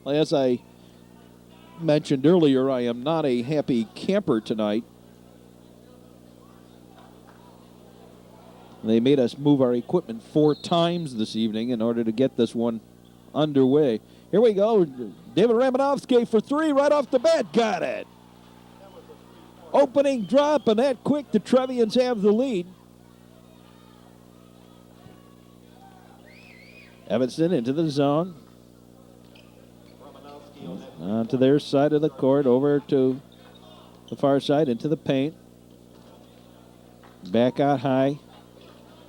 as I mentioned earlier, I am not a happy camper tonight. They made us move our equipment 4 times this evening in order to get this one underway. Here we go. David Ramanovsky for 3 right off the bat. Got it. Opening drop, and that quick, the Trevians have the lead. Evanston into the zone. Onto their side of the court, over to the far side, into the paint. Back out high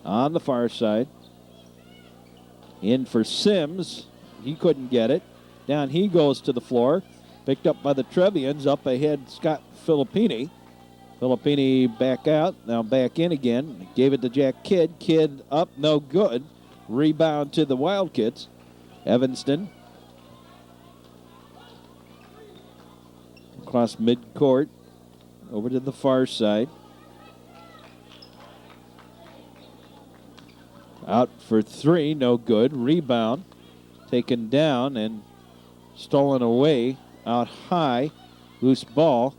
on the far side. In for Sims. He couldn't get it. Down he goes to the floor. Picked up by the Trevians. Up ahead, Scott Filippini. Filippini back out. Now back in again. Gave it to Jack Kidd. Kidd up, no good. Rebound to the Wildcats. Evanston. Across midcourt. Over to the far side. Out for 3, no good. Rebound. Taken down and stolen away out high. Loose ball.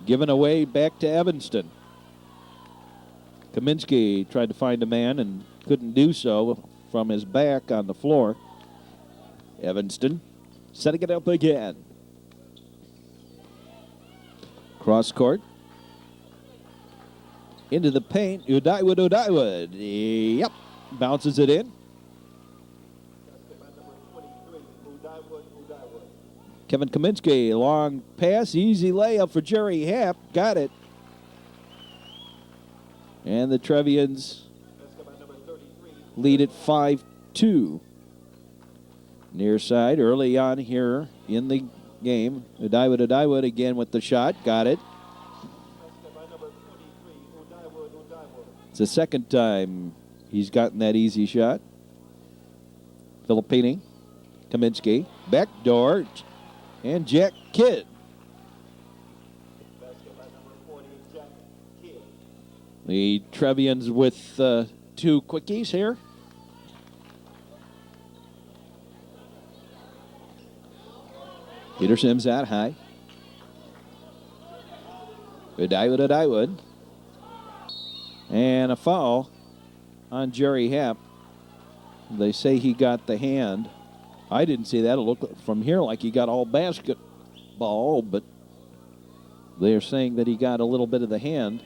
Given away back to Evanston. Kaminsky tried to find a man and couldn't do so from his back on the floor. Evanston setting it up again. Cross court. Into the paint. Udaiwood. Yep. Bounces it in. Kevin Kaminsky, long pass, easy layup for Jerry Happ. Got it. And the Trevians lead at 5-2. Near side early on here in the game. Udaiwood again with the shot. Got it. It's the second time he's gotten that easy shot. Filippini, Kaminsky, backdoor, and Jack Kidd. The Trevians with 2 quickies here. Peter Sims out high. Udaiwood. And a foul on Jerry Happ. They say he got the hand. I didn't see that. It looked from here like he got all basketball, but they're saying that he got a little bit of the hand.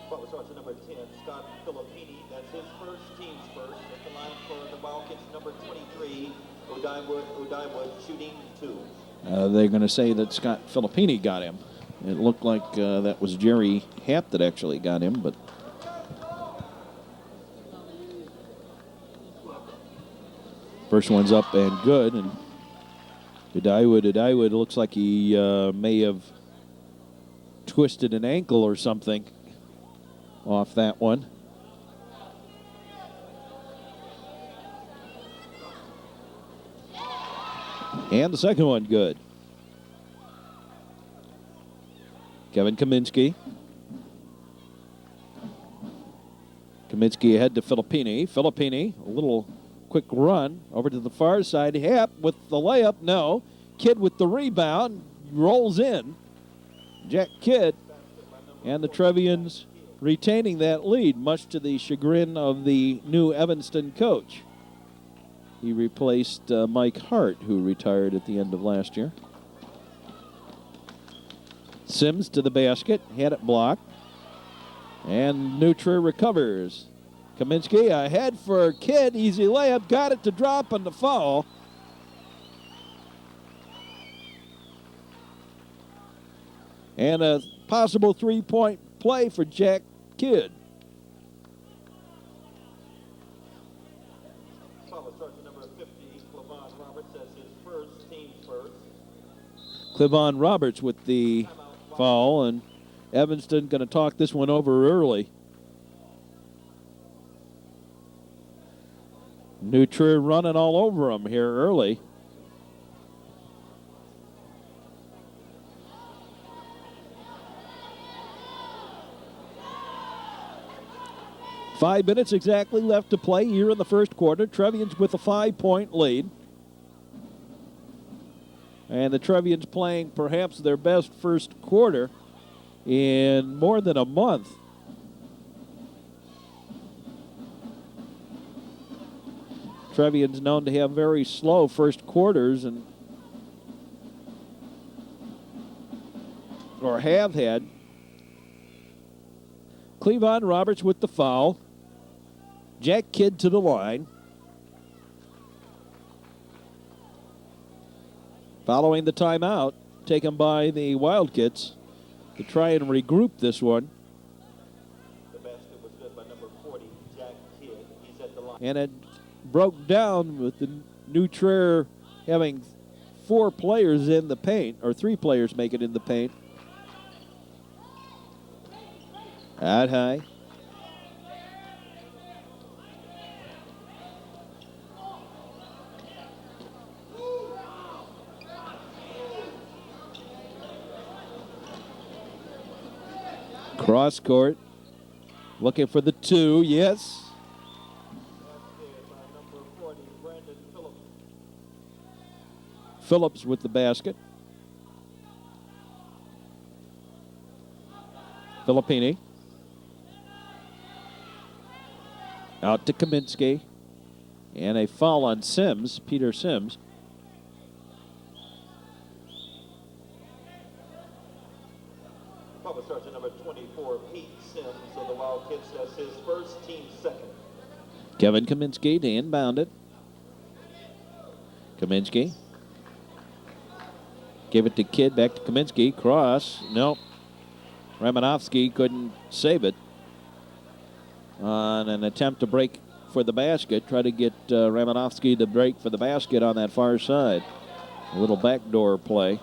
Butler starts at number 10, Scott Filippini. That's his first, team's first. At the line for the Wildcats, number 23, Udaiwood shooting 2. They're going to say that Scott Filippini got him. It looked like that was Jerry Happ that actually got him, but first one's up and good, and Udaiwood looks like he may have twisted an ankle or something off that one. And the second one good. Kevin Kaminsky. Kaminsky ahead to Filippini. Filippini, a little quick run over to the far side. Happ with the layup, no. Kidd with the rebound, rolls in. Jack Kidd and the Trevians retaining that lead, much to the chagrin of the new Evanston coach. He replaced Mike Hart, who retired at the end of last year. Sims to the basket, had it blocked. And Nutra recovers. Kaminsky ahead for Kidd, easy layup, got it to drop on the foul. And a possible three-point play for Jack Kidd. Clevon Roberts with the foul, and Evanston going to talk this one over early. Nutra running all over him here early. Five minutes exactly left to play here in the first quarter. Trevians with a 5-point lead. And the Trevians playing perhaps their best first quarter in more than a month. Trevians known to have very slow first quarters or have had. Cleavon Roberts with the foul. Jack Kidd to the line. Following the timeout taken by the Wildcats to try and regroup this one. The basket was good by number 40, Jack Kidd. He's at the line. And it broke down with the New Trier having 4 players in the paint, or 3 players make it in the paint. Out high. Cross court. Looking for the 2. Yes. Number 40, Brandon Phillips. Phillips with the basket. Filippini. Out to Kaminsky. And a foul on Sims, Peter Sims. Foul starts at number 24, Pete Sims of the Wildcats. That's his first, team second. Kevin Kaminsky to inbound it. Kaminsky. Give it to Kidd, back to Kaminsky. Cross. Nope. Ramanovsky couldn't save it on an attempt to break for the basket. Try to get Ramanovsky to break for the basket on that far side. A little backdoor play.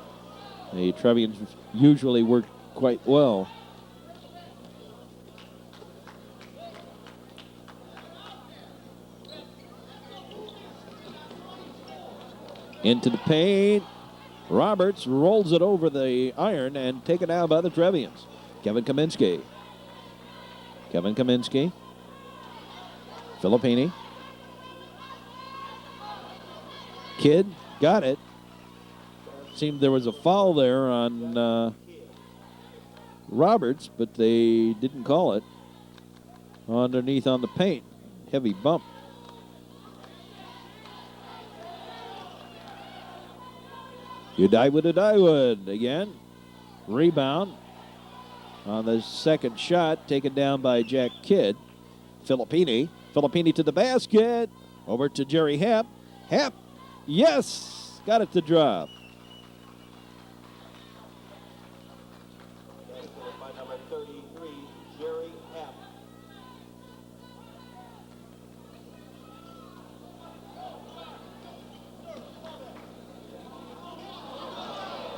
The Trevians usually work quite well. Into the paint. Roberts rolls it over the iron and taken out by the Trevians. Kevin Kaminsky. Kevin Kaminsky. Filippini. Kidd got it. Seemed there was a foul there on Roberts, but they didn't call it. Underneath on the paint. Heavy bump. Udaiwood again. Rebound on the second shot, taken down by Jack Kidd. Filippini. Filippini to the basket. Over to Jerry Happ. Happ, yes! Got it to drop. By number 33, Jerry Happ.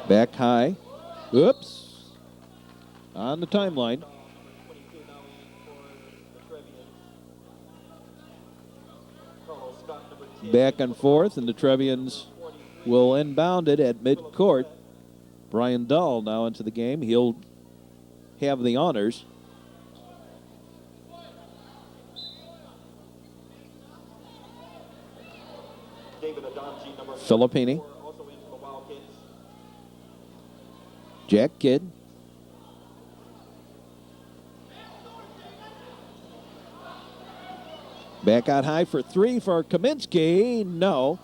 Back high. Oops. On the timeline. Back and forth, and the Trevians will inbound it at midcourt. Brian Dahl now into the game. He'll have the honors. David Adamji, number Filippini. 4, also in for the Wildcats. Jack Kidd. Back out high for 3 for Kaminsky. No.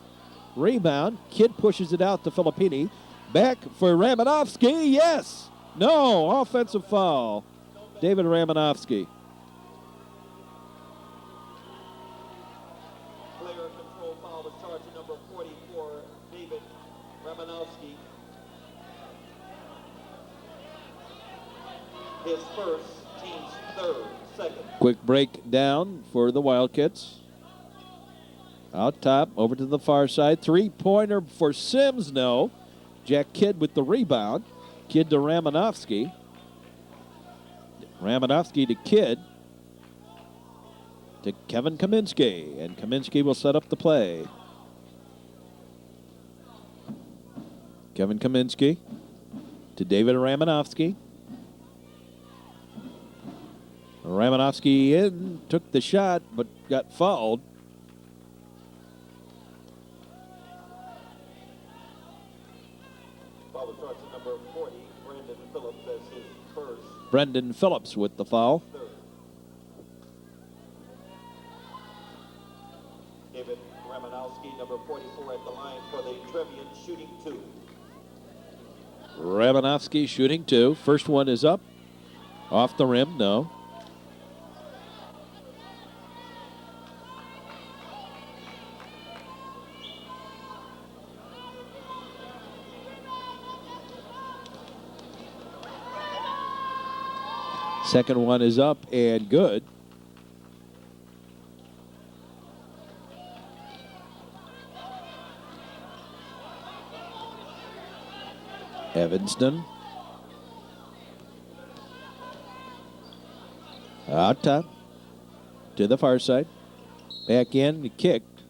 Rebound. Kidd pushes it out to Filippini. Back for Ramanovsky. Yes. No. Offensive foul. David Ramanovsky. Player control foul was charged to number 44, David Ramanovsky. His first, team's third, second. Quick break down for the Wildcats. Out top, over to the far side. 3-pointer for Sims, no. Jack Kidd with the rebound. Kidd to Ramanovsky. Ramanovsky to Kidd. To Kevin Kaminsky. And Kaminsky will set up the play. Kevin Kaminsky to David Ramanovsky. Ramanovsky in, took the shot, but got fouled. foul starts at number 40, Brandon Phillips. That's his first. Brendan Phillips with the foul. Third. David Ramanowski, number 44, at the line for the Trevian, shooting 2. Ramanowski shooting 2. First one is up. Off the rim, no. Second one is up and good. Evanston. Out top. To the far side. Back in, kicked.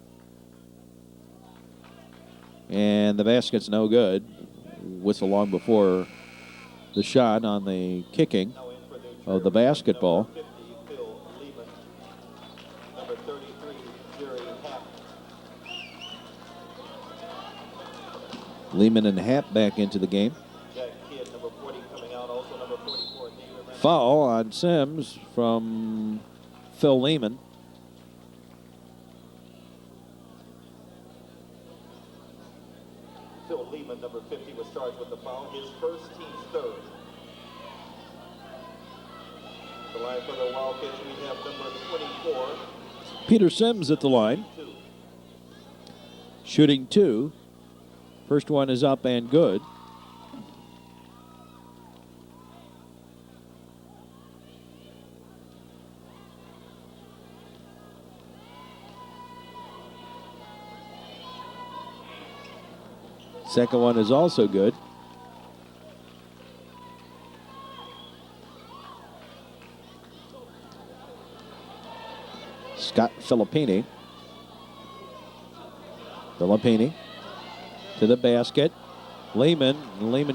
And the basket's no good. Whistle long before the shot on the kicking of the basketball. Number 50, Phil Lehman. Number 33, Jerry Happ. Lehman and Happ back into the game. Jack Kidd, number 40, coming out. Also number 44, David Ramanowski. Foul on Sims from Phil Lehman. Phil Lehman, number 50, was charged with the foul. His first, team's third. The line for the Wildcats, we have number 24. Peter Sims at the line. 2. Shooting 2. First one is up and good. Second one is also good. Scott Filippini. Filippini to the basket. Lehman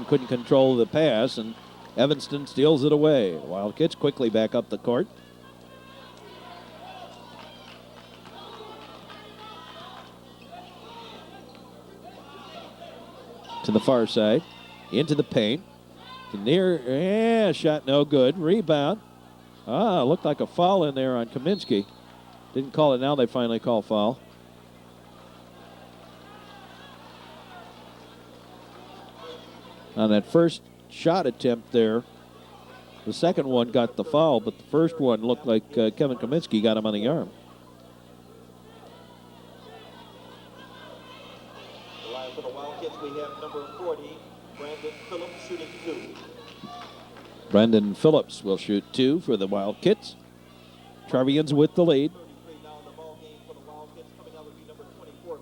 couldn't control the pass, and Evanston steals it away. Wildcats quickly back up the court. To the far side, into the paint, to near, shot no good. Rebound. Looked like a foul in there on Kaminsky. Didn't call it, now they finally call foul. On that first shot attempt there, the second one got the foul, but the first one looked like Kevin Kaminsky got him on the arm. The line for the Wildcats, we have number 40, Brandon Phillips, shooting 2. Brendan Phillips will shoot 2 for the Wildcats. Trevians with the lead. 33 now in the ball game for the Wildcats. Coming out would be number 24,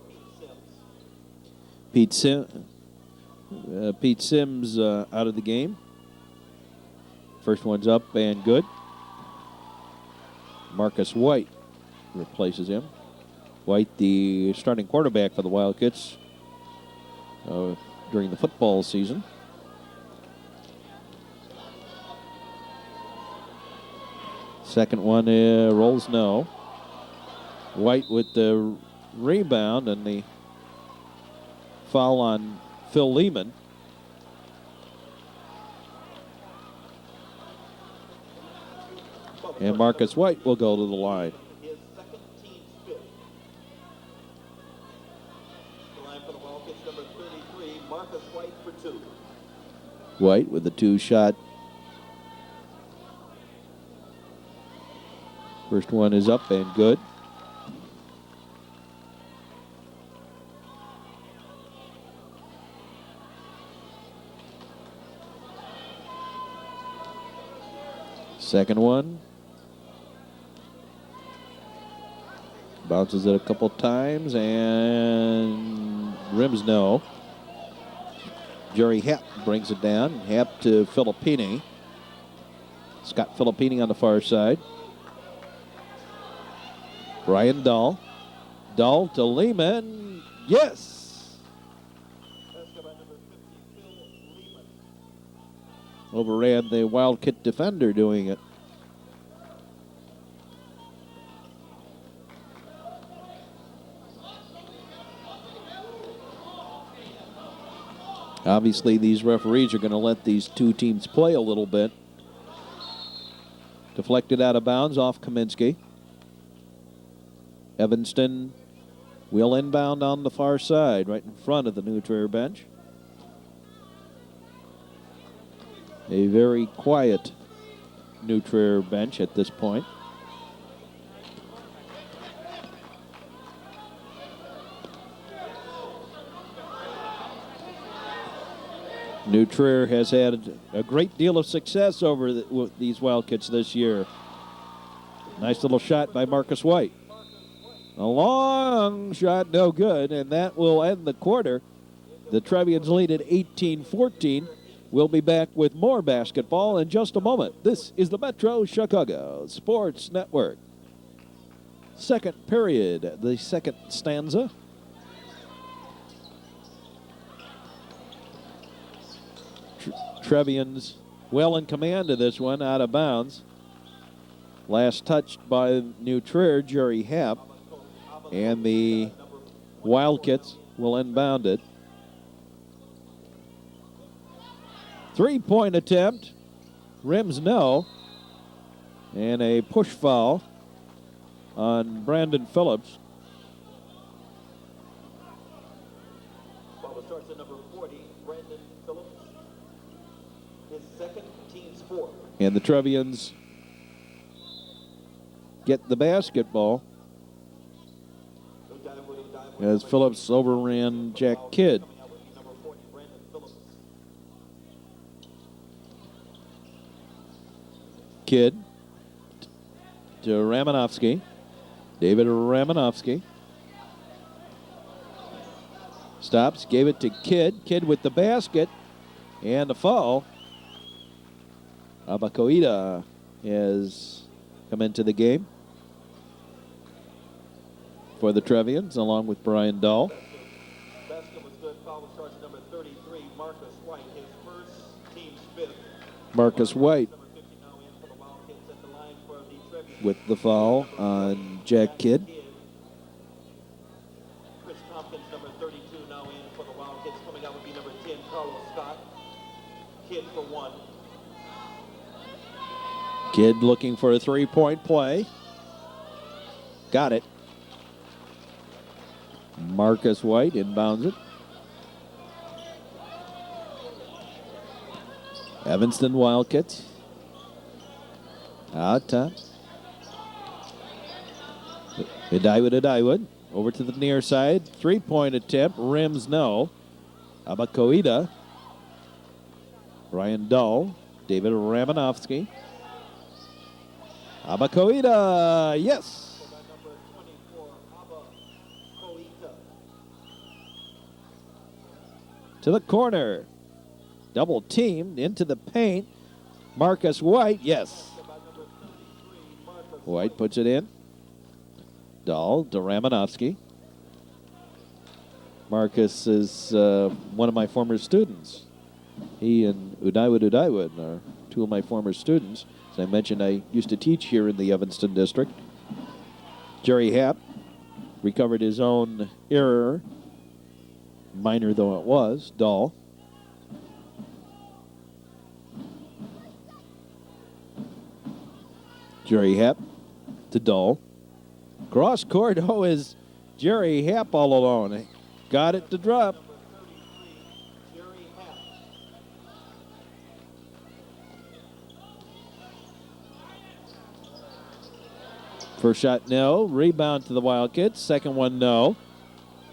Pete Sims out of the game. First one's up and good. Marcus White replaces him. White, the starting quarterback for the Wildcats during the football season. Second one rolls no. White with the rebound and the foul on Phil Lehman. And Marcus White will go to the line. His second, team's fifth. The line for the Wildcats, number 33, Marcus White for 2. White with the 2-shot. First one is up and good. Second one. Bounces it a couple times and rims no. Jerry Happ brings it down. Happ to Filippini. Scott Filippini on the far side. Brian Dahl. Dahl to Lehman. Yes! Basketball number 50, Phil Lehman. Overran the Wildcat defender doing it. Obviously, these referees are going to let these two teams play a little bit. Deflected out of bounds off Kaminsky. Evanston will inbound on the far side, right in front of the New Trier bench. A very quiet New Trier bench at this point. New Trier has had a great deal of success over these Wildcats this year. Nice little shot by Marcus White. A long shot, no good, and that will end the quarter. The Trevians lead at 18-14. We'll be back with more basketball in just a moment. This is the Metro Chicago Sports Network. Second period, the second stanza. Trevians well in command of this one, out of bounds. Last touched by New Trier, Jerry Happ. And the Wildcats will inbound it. Three-point attempt. Rims no. And a push foul on Brandon Phillips. Foul starts at number 40, Brandon Phillips. His second, team's fourth. And the Trevians get the basketball as Phillips overran Jack Kidd. Kidd to Ramanovsky. David Ramanovsky. Stops, gave it to Kidd. Kidd with the basket and a foul. Abacoita has come into the game for the Trevians, along with Brian Dahl. Basket was good. Foul starts at number 33, Marcus White, his first, team's fifth. Marcus White Number 50 now in for the Wildcats at the line for the Trevians. with the foul on Jack Kidd. Chris Tompkins, number 32, now in for the Wildcats. Coming out would be number 10, Carlos Scott. Kidd for one. Kidd looking for a three-point play. Got it. Marcus White inbounds it. Evanston Wildcats. Out top. Edaiwood. Over to the near side. Three-point attempt. Rims no. Abacoita. Brian Dahl. David Ramanovsky. Abacoita. Yes. Number 24, Abacoita. To the corner. Double teamed into the paint. Marcus White, yes. White puts it in. Dahl to Ramanovsky. Marcus is one of my former students. He and Edaiwood are two of my former students. As I mentioned, I used to teach here in the Evanston district. Jerry Happ recovered his own error, minor though it was. Dahl. Jerry Happ to Dahl. Cross court, is Jerry Happ all alone. Got it to drop. Number 33, Jerry Happ. First shot, no. Rebound to the Wildcats. Second one, no.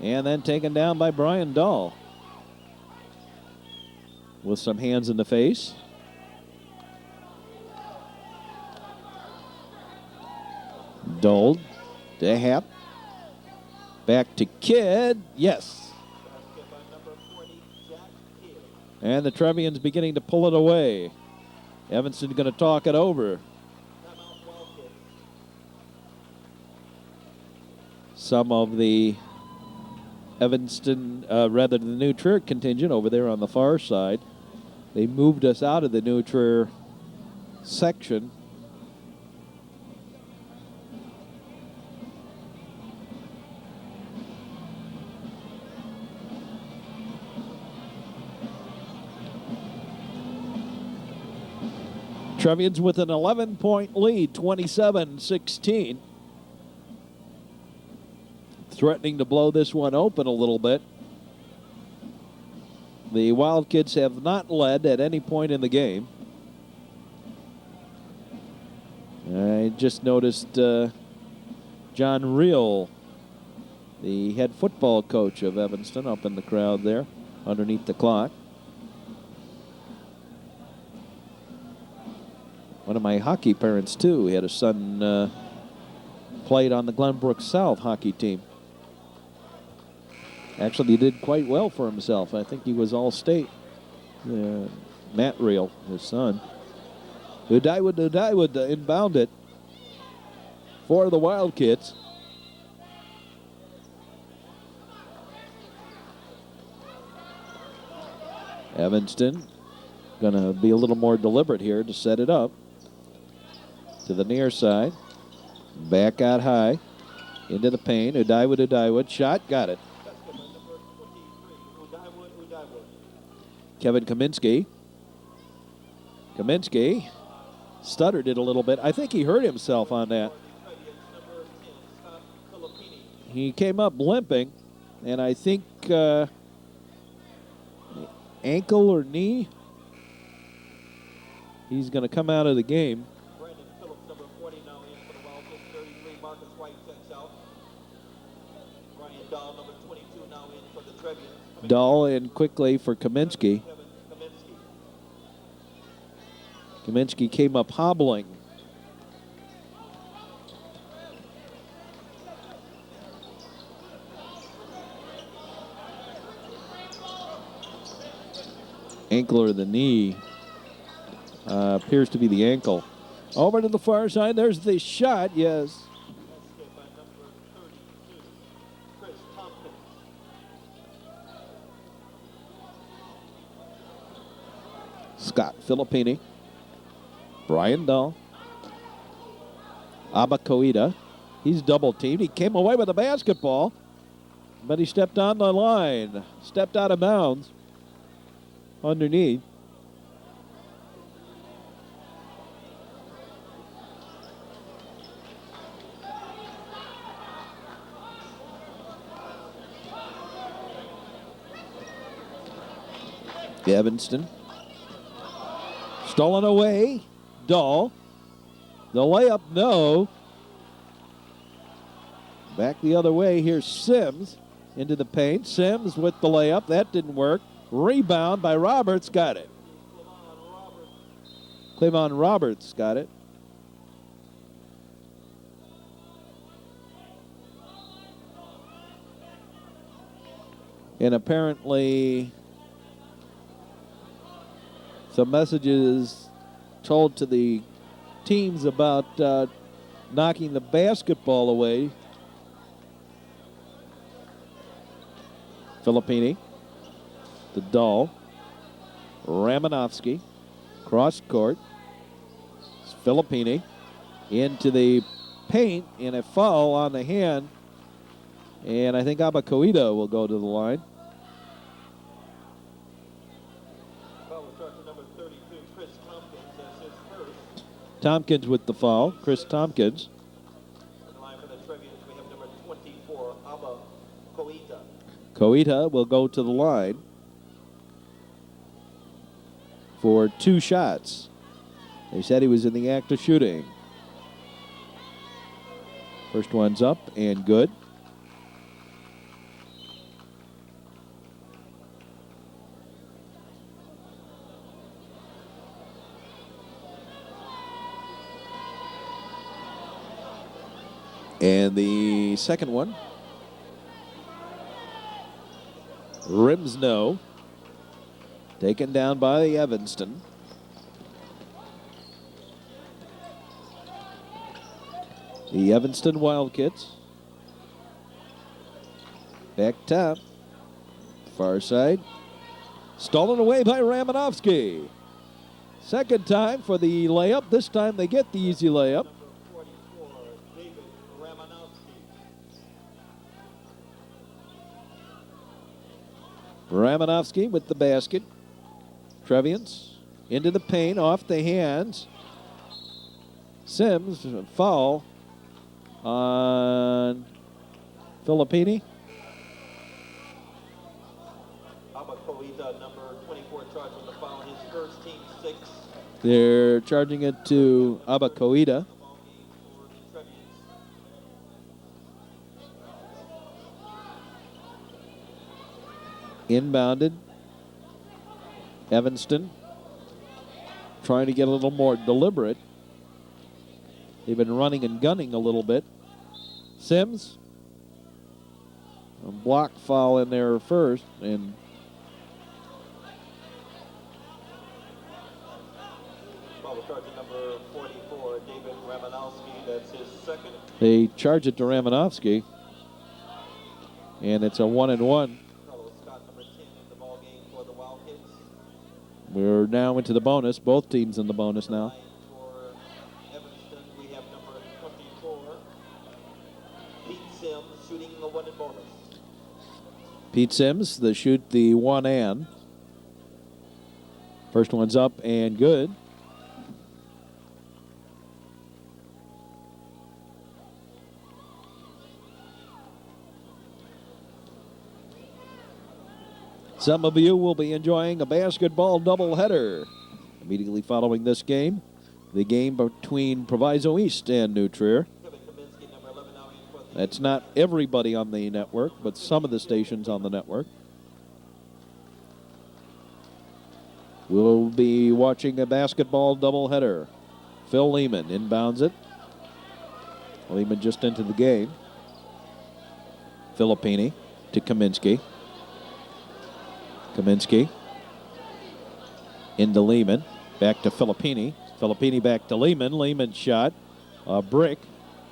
And then taken down by Brian Dahl. With some hands in the face. Dahl to Happ. Back to Kidd. Yes. Basket by number 40, Jack Kidd. And the Trevians beginning to pull it away. Evanston going to talk it over. Timeout Wildcats. Some of the Evanston, the New Trier contingent over there on the far side. They moved us out of the New Trier section. Trevians with an 11-point lead, 27-16. Threatening to blow this one open a little bit. The Wild Kids have not led at any point in the game. I just noticed John Reel, the head football coach of Evanston, up in the crowd there underneath the clock. One of my hockey parents, too. He had a son played on the Glenbrook South hockey team. Actually, he did quite well for himself. I think he was all-state. Matt Reel, his son. Udaiwood inbound it for the Wild Kids. Evanston going to be a little more deliberate here to set it up. To the near side. Back out high. Into the paint. Udaiwood. Shot. Got it. Kevin Kaminsky. Kaminsky stuttered it a little bit. I think he hurt himself on that. He came up limping, and I think ankle or knee. He's going to come out of the game. Brandon Phillips, number 40, now in for the Wildcats. 33, Marcus White checks out. Ryan Dahl, number 22, now in for the Trevians. Dahl in quickly for Kaminsky. Kaminsky came up hobbling. Ankle or the knee. Appears to be the ankle. Over to the far side. There's the shot. Yes. Scott Filippini. Brian Dahl. Abacoita. He's double teamed. He came away with a basketball, but he stepped on the line. Stepped out of bounds. Underneath. Evanston. Stolen away. Dahl. The layup, no. Back the other way. Here's Sims into the paint. Sims with the layup. That didn't work. Rebound by Roberts. Got it. Clevon Roberts got it. And apparently some messages told to the teams about knocking the basketball away. Filippini, the Dahl, Ramanovsky, cross court. Filippini into the paint and a foul on the hand. And I think Abacoita will go to the line. Tompkins with the foul. Chris Tompkins. In the line for the Trevians, we have number 24, Abba Koita. Koita will go to the line for 2 shots. They said he was in the act of shooting. First one's up and good. And the second one, rims no. Taken down by Evanston. The Evanston Wildcats. Back top. Far side. Stolen away by Ramanovsky. Second time for the layup. This time they get the easy layup. Ramanovsky with the basket. Trevians into the paint, off the hands Sims, foul on Filippini. Abacoita, number 24, charged with the foul. His first team 6. They're charging it to Abacoita. Inbounded. Evanston trying to get a little more deliberate. They've been running and gunning a little bit. Sims, a block foul in there first, and charging number 44, David Ramanowski. That's his second. They charge it to Ramanowski, and it's a 1-and-1. Scott, number 10 in the ball game for the Wildcats. We're now into the bonus. Both teams in the bonus now. For Evanston, we have number 24, Pete Sims, shooting a 1 in bonus. Pete Sims, the shoot the 1-and. First one's up and good. Some of you will be enjoying a basketball doubleheader. Immediately following this game, the game between Proviso East and New Trier. That's not everybody on the network, but some of the stations on the network. We'll be watching a basketball doubleheader. Phil Lehman inbounds it. Lehman just into the game. Filippini to Kaminsky. Kaminsky into Lehman. Back to Filippini. Filippini back to Lehman. Lehman's shot. A brick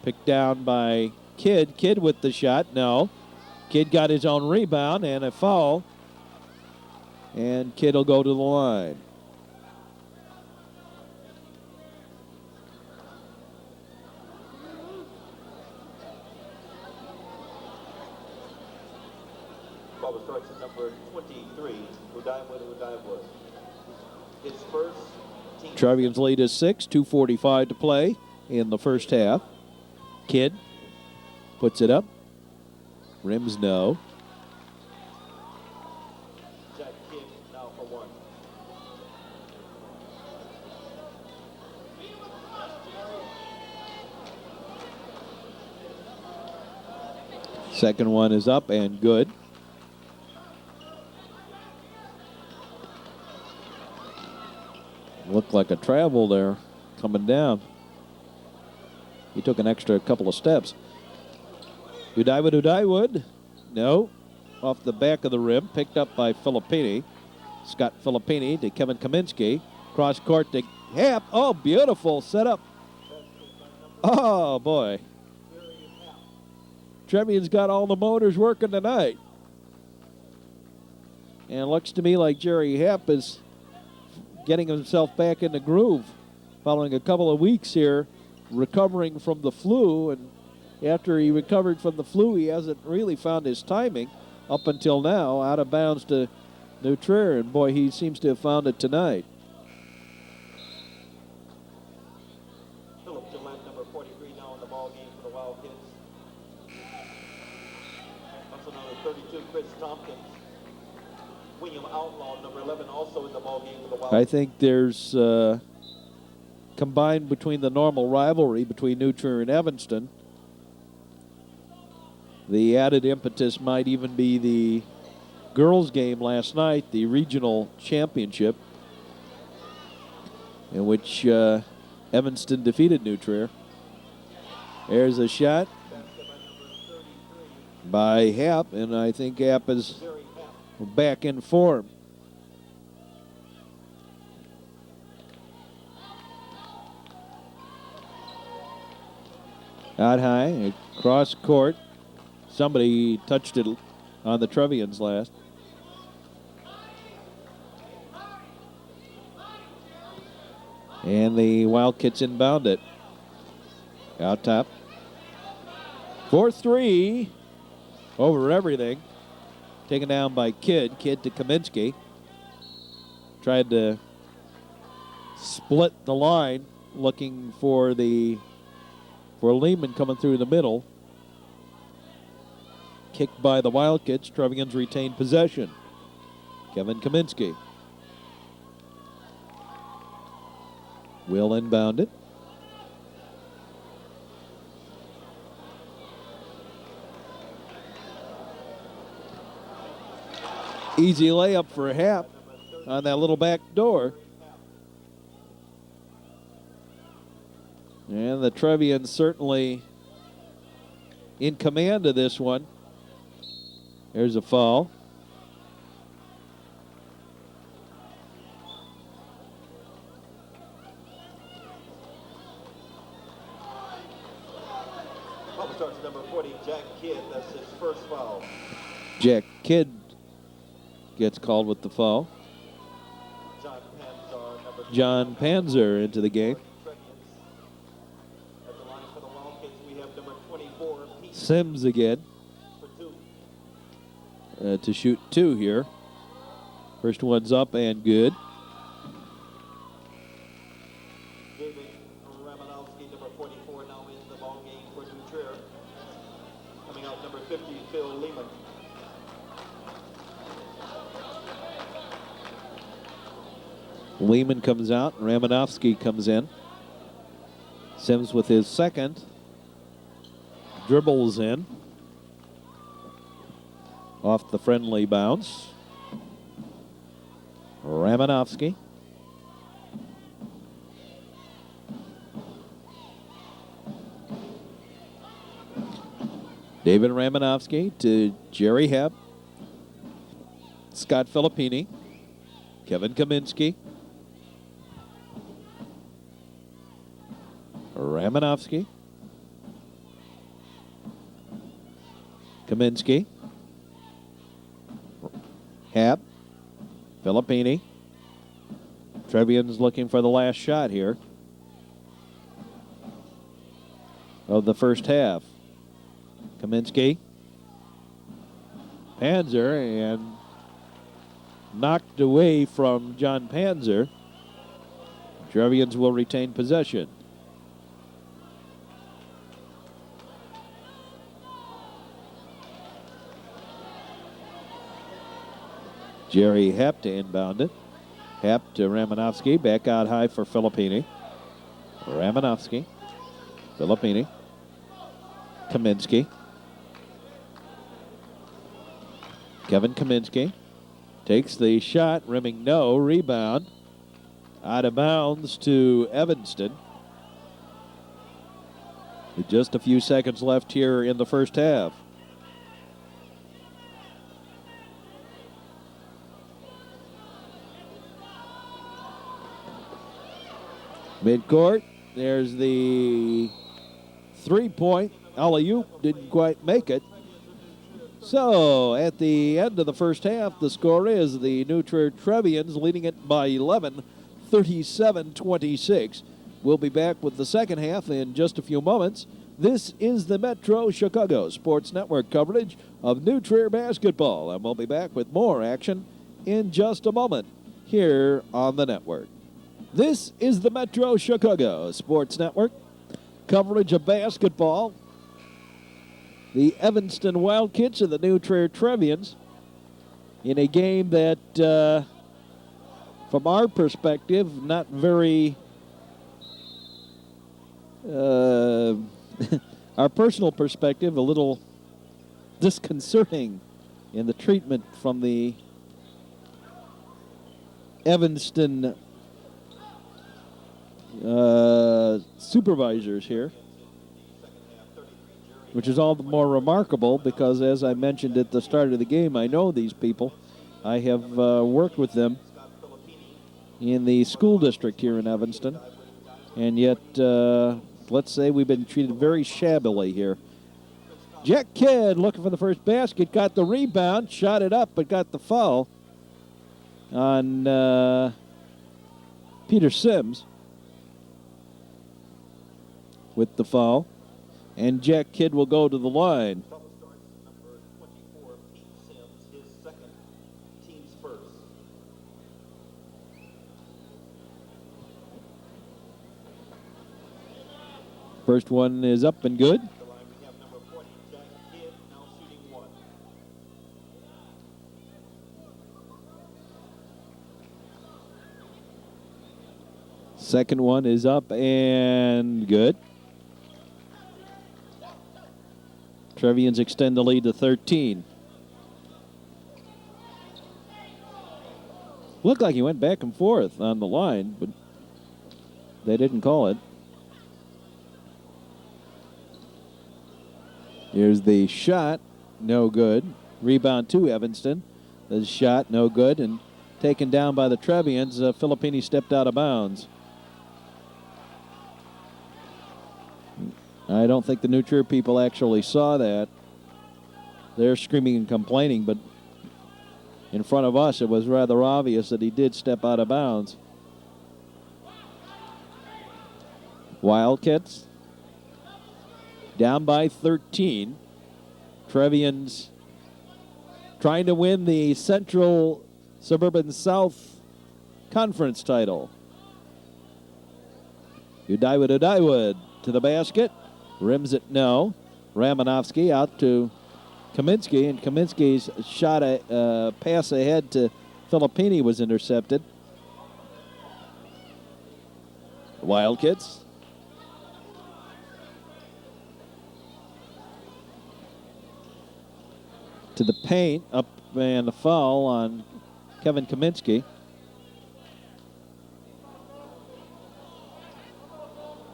picked down by Kidd. Kidd with the shot. No. Kidd got his own rebound and a foul. And Kidd will go to the line. Ball starts at number 23, Udaiwood. His first team. Trevian's lead is 6, 2:45 to play in the first half. Kidd puts it up. Rims no. Jack Kidd now for 1. Second one is up and good. Looked like a travel there coming down. He took an extra couple of steps. Udaiwood. No. Off the back of the rim. Picked up by Filippini. Scott Filippini to Kevin Kaminsky. Cross court to Happ. Oh, beautiful setup. Oh, boy. Trevian's got all the motors working tonight. And it looks to me like Jerry Happ is getting himself back in the groove following a couple of weeks here recovering from the flu. And after he recovered from the flu, he hasn't really found his timing up until now. Out of bounds to New Trier, and boy, he seems to have found it tonight. Philip Gillette, number 43, now in the ball game for the Wildcats. Also number 32, Chris Tompkins. William Outlaw, number 11, also in the ball game for the Wildcats. I think there's combined between the normal rivalry between New Trier and Evanston, the added impetus might even be the girls' game last night, the regional championship, in which Evanston defeated New Trier. There's a shot by Happ, and I think Happ is back in form. Out high, across court. Somebody touched it on the Trevians last. And the Wildcats inbound it. Out top. 4-3 over everything. Taken down by Kidd. Kidd to Kaminsky. Tried to split the line looking for Lehman coming through the middle. Kicked by the Wildcats. Trevians retain possession. Kevin Kaminsky will inbound it. Easy layup for Happ on that little back door. And the Trevians certainly in command of this one. There's a foul. Foul starts number 40, Jack Kidd. That's his first foul. Jack Kidd gets called with the foul. John Panzer into the game. At the line for the Wildcats, we have number 24, Pete Sims again for two. to shoot 2 here. First one's up and good. David Ramanowski, number 44, now in the ball game for New Trier. Coming out, number 50, Phil Lehman. Lehman comes out. Ramanowski comes in. Sims with his second. Dribbles in. Off the friendly bounce. Ramanowski. David Ramanowski to Jerry Hebb. Scott Filippini. Kevin Kaminsky. Ramanowski. Kaminsky. Hab. Filippini. Trevian's looking for the last shot here of the first half. Kaminsky. Panzer, and knocked away from John Panzer. Trevians will retain possession. Jerry Hepp to inbound it. Hepp to Ramanowski. Back out high for Filippini. Ramanowski. Filippini. Kaminsky. Kevin Kaminsky takes the shot. Rimming no. Rebound. Out of bounds to Evanston. With just a few seconds left here in the first half. Midcourt, there's the three-point. Alley-oop didn't quite make it. So, at the end of the first half, the score is the New Trier Trevians leading it by 11, 37-26. We'll be back with the second half in just a few moments. This is the Metro Chicago Sports Network coverage of New Trier basketball, and we'll be back with more action in just a moment here on the network. This is the Metro Chicago Sports Network coverage of basketball. The Evanston Wildcats and the New Trier Trevians in a game that, from our perspective, not very, our personal perspective, a little disconcerting in the treatment from the Evanston supervisors here, which is all the more remarkable because, as I mentioned at the start of the game, I know these people. I have worked with them in the school district here in Evanston, and yet, let's say we've been treated very shabbily here. Jack Kidd looking for the first basket, got the rebound, shot it up, but got the foul on Peter Sims with the foul. And Jack Kidd will go to the line. Foul starts number 24, Pete Sims, his second, team's first. First one is up and good. At the line, we have number 40, Jack Kidd, now shooting 1. Second one is up and good. Trevians extend the lead to 13. Looked like he went back and forth on the line, but they didn't call it. Here's the shot, no good. Rebound to Evanston. The shot, no good, and taken down by the Trevians. Filippini stepped out of bounds. I don't think the New Trier people actually saw that. They're screaming and complaining, but in front of us, it was rather obvious that he did step out of bounds. Wildcats down by 13. Trevians trying to win the Central Suburban South Conference title. Udaiwood to the basket. Rims it, no. Ramanovsky out to Kaminsky, and Kaminsky's shot a pass ahead to Filippini was intercepted. Wildcats to the paint, up and a foul on Kevin Kaminsky.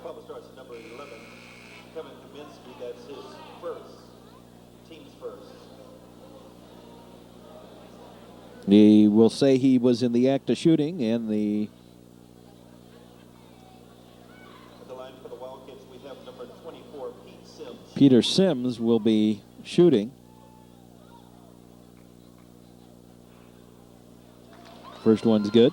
Foul starts at number 11, Kevin Kaminsky. That's his first, team's first. He will say he was in the act of shooting, and the At the line for the Wildcats, we have number 24, Pete Sims. Peter Sims will be shooting. First one's good.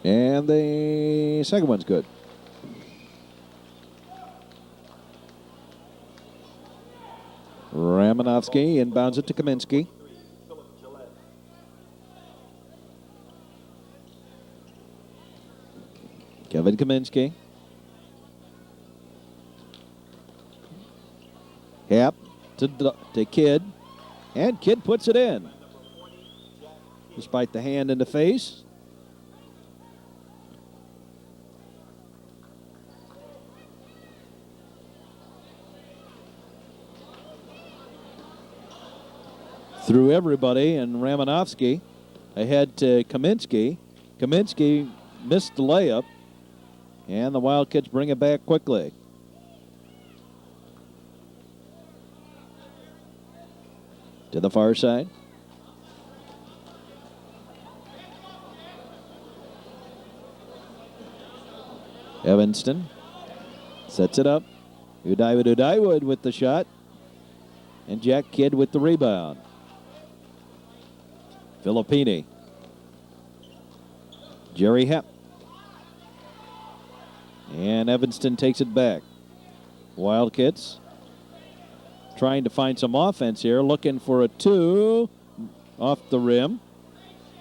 And the second one's good. Ramanovsky inbounds it to Kaminsky. Philip Gillette. Kevin Kaminsky. Hap to Kidd. And Kidd puts it in. Despite the hand in the face. Through everybody, and Ramanovsky ahead to Kaminsky. Kaminsky missed the layup, and the Wildcats bring it back quickly. To the far side. Evanston sets it up. Udaiwood with the shot. And Jack Kidd with the rebound. Filippini. Jerry Hepp. And Evanston takes it back. Wildcats trying to find some offense here, looking for a two off the rim.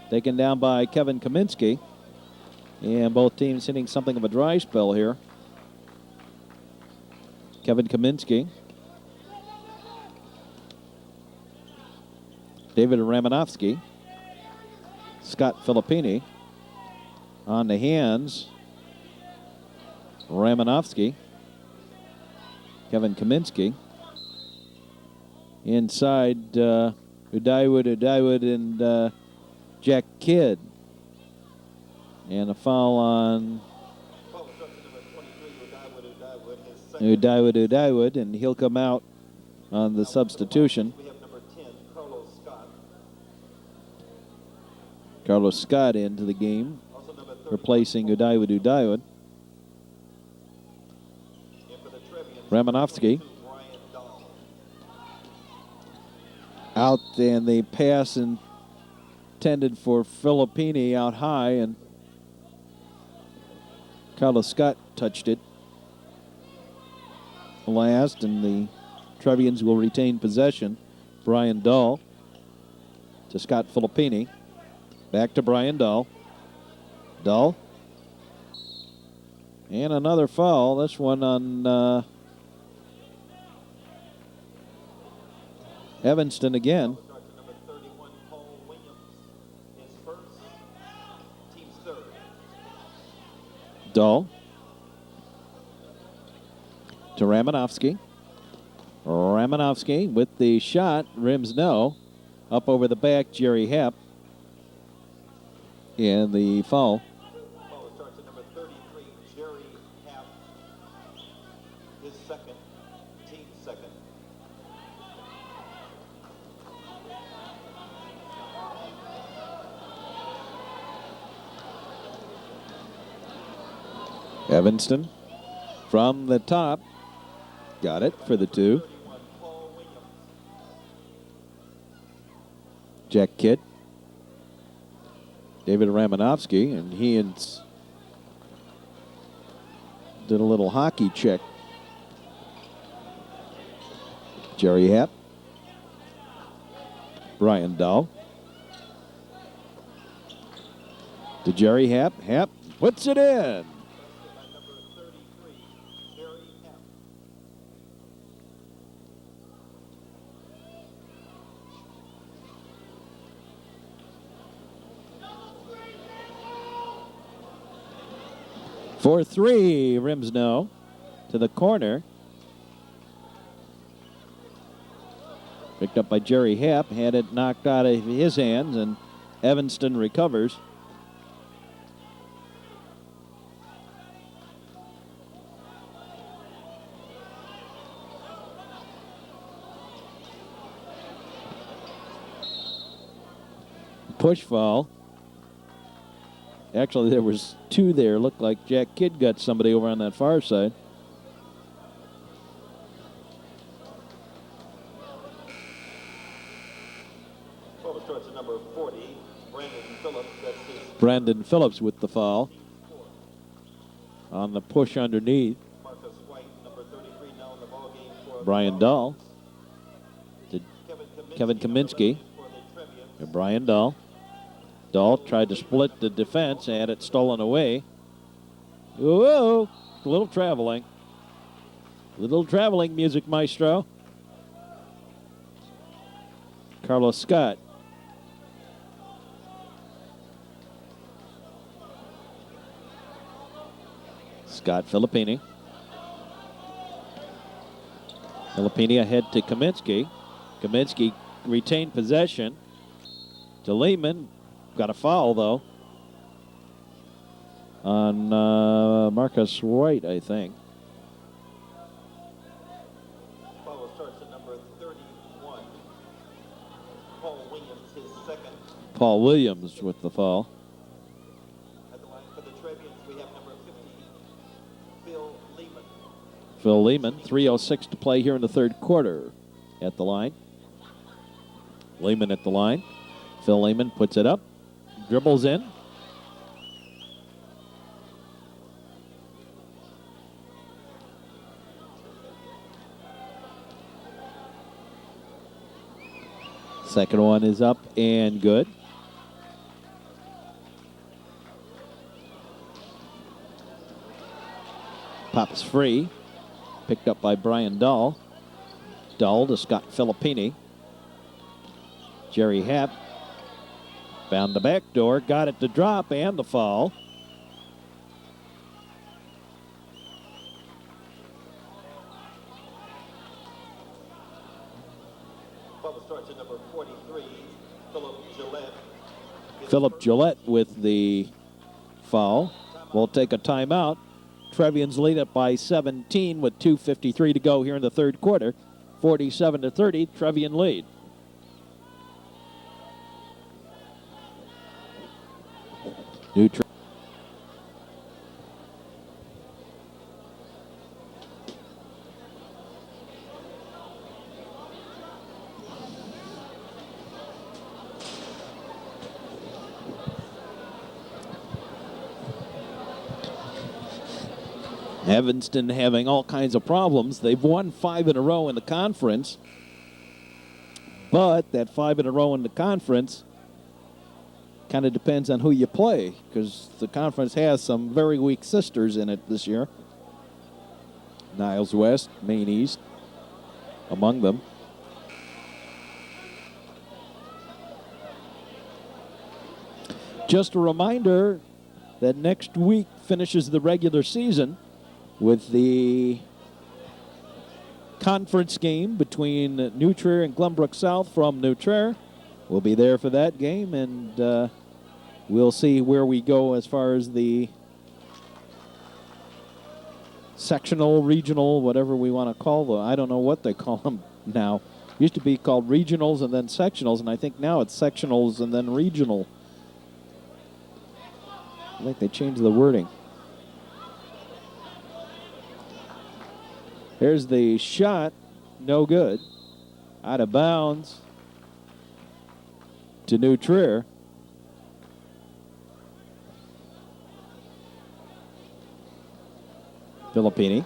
Taken down by Kevin Kaminsky. And both teams hitting something of a dry spell here. Kevin Kaminsky. David Ramanovsky. Scott Filippini. On the hands. Ramanovsky. Kevin Kaminsky. Inside Udaiwood and Jack Kidd. And a foul on Udaiwood, and he'll come out on the substitution. We have number 10, Carlos Scott. Carlos Scott into the game, Also number 30, replacing Udaiwood. and for the Trevians, Ramanovsky. Brian Dahl. Out, and the pass intended for Filippini out high, and Carlos Scott touched it last, and the Trevians will retain possession. Brian Dahl to Scott Filippini. Back to Brian Dull. Dull. And another foul. This one on Evanston again. Number 31, Paul Williams, his first, team's third. Dull. To Ramanovsky. Ramanovsky with the shot. Rims no. Up over the back, Jerry Hepp. And the foul. Foul starts at number 33, Jerry Happ, his second, team's second. Evanston from the top. Got it for the two. 31, Paul Williams. Jack Kidd. David Ramanovsky, and he did a little hockey check. Jerry Happ. Brian Dow. To Jerry Happ. Happ puts it in. By number 33, Jerry Happ. For three, rims no. To the corner. Picked up by Jerry Happ. Had it knocked out of his hands, and Evanston recovers. Push foul. Actually, there was two there. Looked like Jack Kidd got somebody over on that far side. Foul starts at number 40, Brandon Phillips. That's his Brandon Phillips with the foul fourth. on the push underneath. Marcus White, number 33, now in the ballgame for Brian the Dahl to Kevin Kevin Kaminsky. for the Trevians. And Brian Dahl. Dahl tried to split the defense, had it stolen away. Whoa, a little traveling. Little traveling, music maestro. Carlos Scott. Scott Filippini. Filippini ahead to Kaminsky. Kaminsky retained possession to Lehman. Got a foul, though, on Marcus White, I think. Foul starts at number 31, Paul Williams, his second. Paul Williams with the foul. At the line for the Trevians, we have number 50, Phil Lehman. Phil Lehman, 3:06 to play here in the third quarter at the line. Lehman at the line. Phil Lehman puts it up, dribbles in. Second one is up and good. Pops free. Picked up by Brian Dahl. Dahl to Scott Filippini. Jerry Happ found the back door, got it to drop, and the foul. Foul starts at number 43, Philip Gillette. Philip Gillette with the foul. We'll take a timeout. Trevians lead it by 17 with 2:53 to go here in the third quarter. 47-30, Trevian lead. New Evanston having all kinds of problems. They've won 5 in a row in the conference, But that 5 in a row in the conference kind of depends on who you play, because the conference has some very weak sisters in it this year. Niles West, Maine East, among them. Just a reminder that next week finishes the regular season with the conference game between New Trier and Glenbrook South from New Trier. We'll be there for that game, and we'll see where we go as far as the sectional, regional, whatever we want to call them. I don't know what they call them now. Used to be called regionals and then sectionals, and I think now it's sectionals and then regional. I think they changed the wording. Here's the shot. No good. Out of bounds to New Trier. Filippini.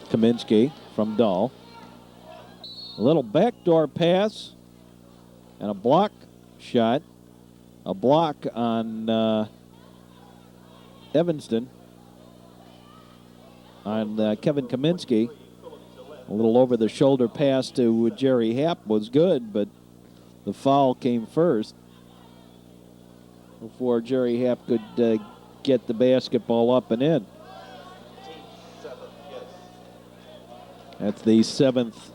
Kaminsky from Dahl. A little backdoor pass and a block shot. A block on Evanston on Kevin Kaminsky. A little over-the-shoulder pass to Jerry Happ was good, but the foul came first before Jerry Happ could get the basketball up and in. That's the 7th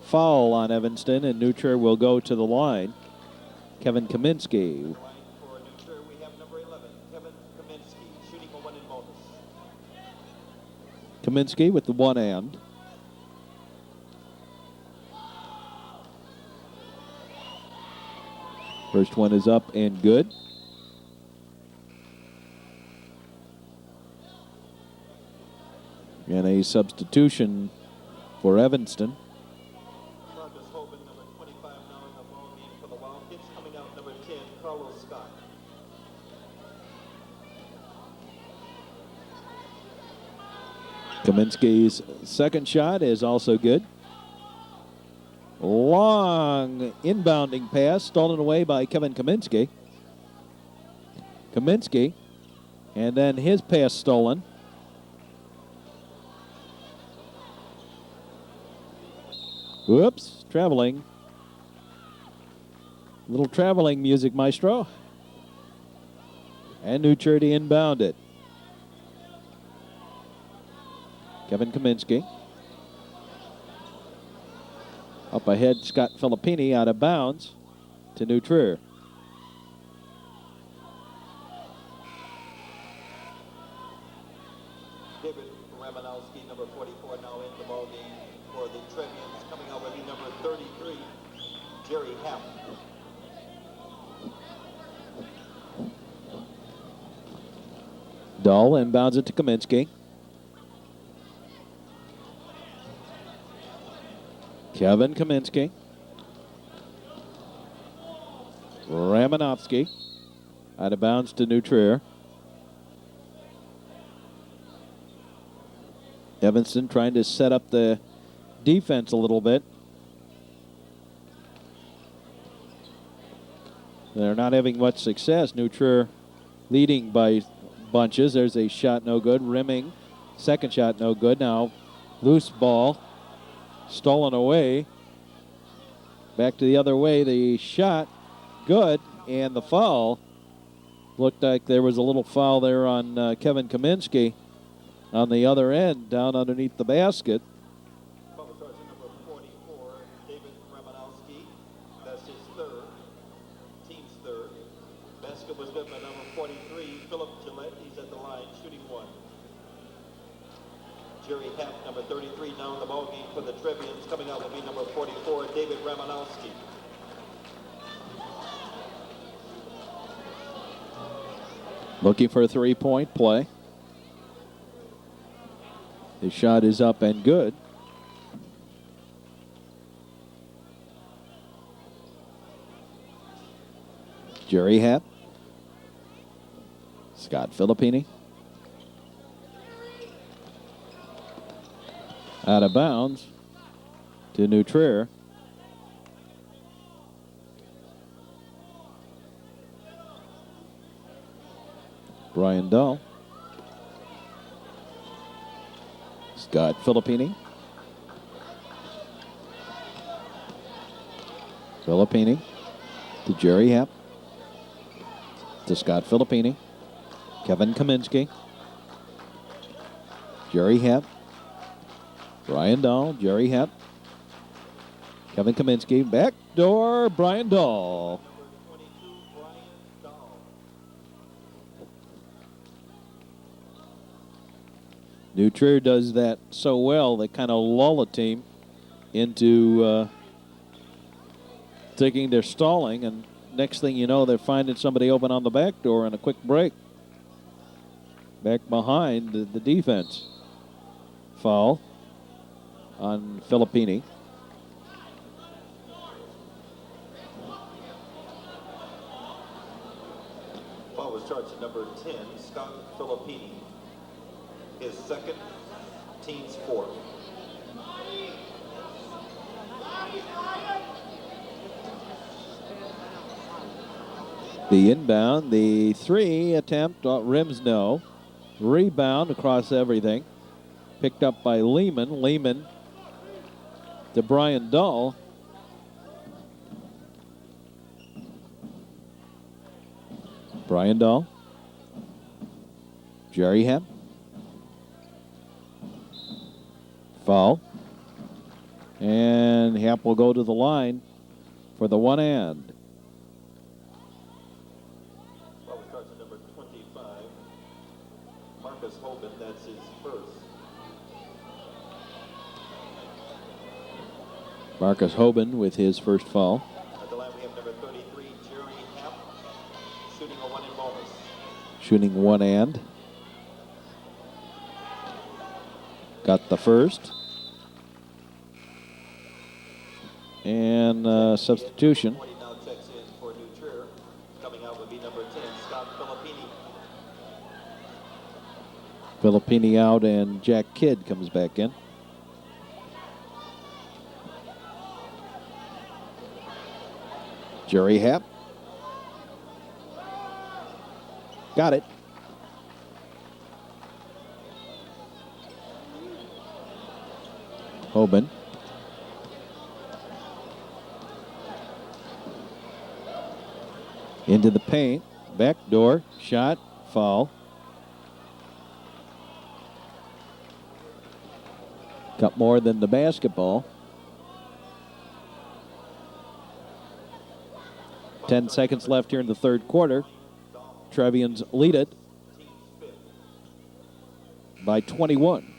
foul on Evanston, and New Trier will go to the line. Kevin Kaminsky. For New Trier, we have number 11, Kevin Kaminsky, shooting a 1 in bonus. Kaminsky with the one and. First one is up and good. And a substitution for Evanston. Marcus Hoban, number 25 now in the ball game for the Wildcats. Coming out, number 10, Carlos Scott. Kaminsky's second shot is also good. Long inbounding pass stolen away by Kevin Kaminsky. Kaminsky, and then his pass stolen. Whoops, traveling. Little traveling music, Maestro. And New Trier to inbound it. Kevin Kaminsky. Up ahead, Scott Filippini out of bounds to New Trier. David Ramanowski, number 44 now in the ball game for the Trevians. Coming out will be number 33, Jerry Happ. Dahl inbounds it to Kaminsky. Kevin Kaminsky. Ramanowski out of bounds to New Trier. Evanston trying to set up the defense a little bit. They're not having much success. New Trier leading by bunches. There's a shot no good. Rimming, second shot no good. Now loose ball. Stolen away. Back to the other way. The shot, good. And the foul. Looked like there was a little foul there on Kevin Kaminsky on the other end, down underneath the basket. Foul sergeant number 44, David Ramanowski. That's his third. Team's third. Basket was good by number 43, Philip Gillette. He's at the line, shooting 1. Jerry Happ, number 33, now in the ball game for the Trevians. Coming out will be number 44, David Ramanowski. Looking for a three-point play. His shot is up and good. Jerry Happ. Scott Filippini. Out of bounds to New Trier. Brian Dahl. Scott Filippini. Filippini to Jerry Hepp. To Scott Filippini. Kevin Kaminsky. Jerry Hepp. Brian Dahl. Jerry Hepp. Kevin Kaminsky. Backdoor. Brian Dahl. New Trier does that so well, they kind of lull a team into thinking they're stalling, and next thing you know, they're finding somebody open on the back door and a quick break. Back behind the defense. Foul on Filippini. Foul was charged to number 10, Scott Filippini. His second, team's fourth. The inbound, the three attempt, rims no. Rebound across everything. Picked up by Lehman. Lehman to Brian Dahl. Brian Dahl. Jerry Hepp. Foul. And Hepp will go to the line for the one and. Foul was charged to number 25, Marcus Hoban. That's his first. Marcus Hoban with his first foul. At the line we have number 33, Jerry Hepp, shooting a one and bonus. Shooting one and. Got the first. And substitution. 40 now checks in for New Trier. Coming out would be number 10, Scott Filippini. Filippini out and Jack Kidd comes back in. Jerry Hepp. Got it. Hoban. Into the paint. Backdoor. Shot. Foul. Got more than the basketball. 10 seconds left here in the third quarter. Trevians lead it by 21.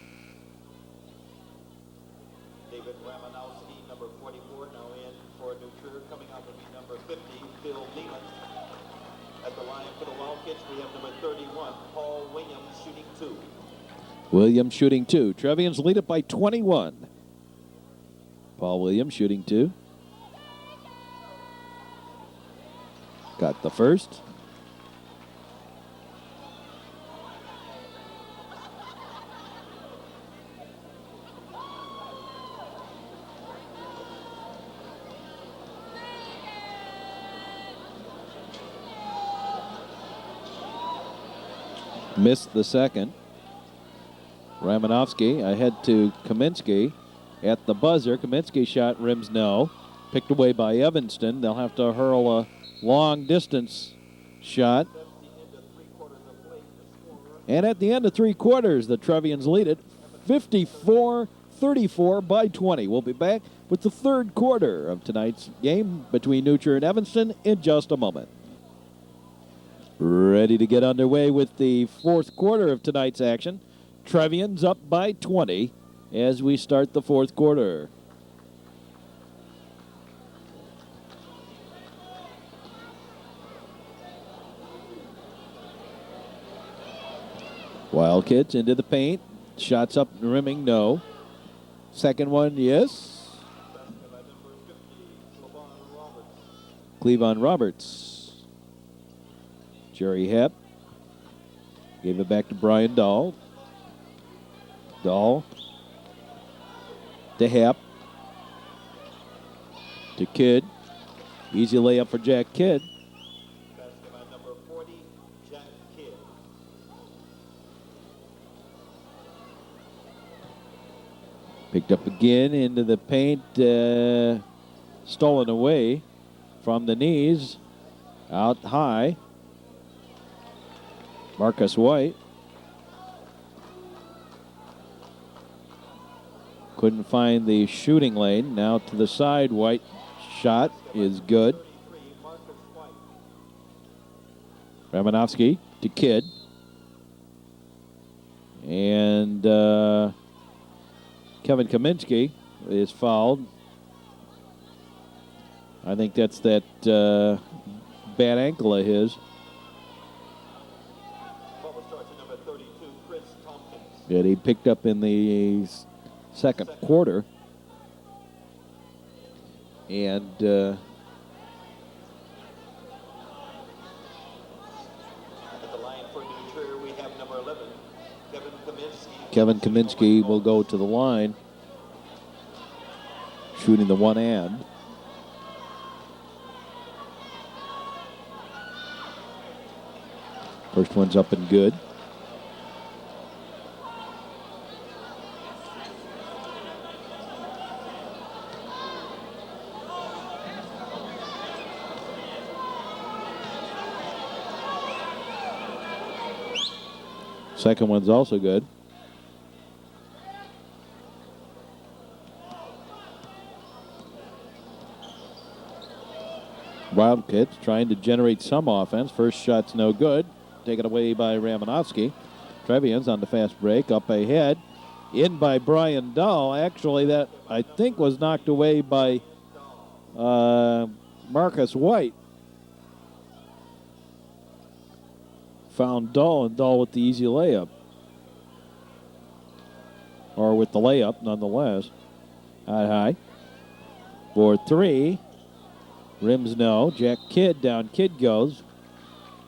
David Ramanowski, number 44, now in for New Trier. Coming out would be number 50, Phil Leland. At the line for the Wildcats, we have number 31, Paul Williams, shooting two. Williams shooting two. Trevians lead it by 21. Paul Williams shooting two. Got the first. Missed the second. Ramanowski ahead to Kaminsky at the buzzer. Kaminsky shot rims no. Picked away by Evanston. They'll have to hurl a long distance shot. And at the end of three quarters, the Trevians lead it 54-34 by 20. We'll be back with the third quarter of tonight's game between New Trier and Evanston in just a moment. Ready to get underway with the fourth quarter of tonight's action. Trevians up by 20 as we start the fourth quarter. Wildcats into the paint. Shots up and rimming, no. Second one, yes. Cleavon Roberts. Jerry Hepp. Gave it back to Brian Dahl. Dahl to Hap. To Kidd. Easy layup for Jack Kidd. Basket by number 40, Jack Kidd. Picked up again into the paint. Stolen away from the knees. Out high. Marcus White. Couldn't find the shooting lane. Now to the side. White shot is good. 33, Marcus White. Ramanovsky to Kidd. And Kevin Kaminsky is fouled. I think that's that bad ankle of his. Bubble starts at number 32, Chris Tompkins. That he picked up in the second quarter. And At the line for New Trier, we have number 11, Kevin Kaminsky. Kevin Kaminsky will go to the line, shooting the one and. First one's up and good. Second one's also good. Wildcats trying to generate some offense. First shot's no good. Taken away by Ramanovsky. Trevians on the fast break. Up ahead. In by Brian Dahl. Actually, that I think was knocked away by Marcus White. Found Dahl, and Dahl with the easy layup. Or with the layup, nonetheless. High. For three. Rims no. Jack Kidd down. Kidd goes.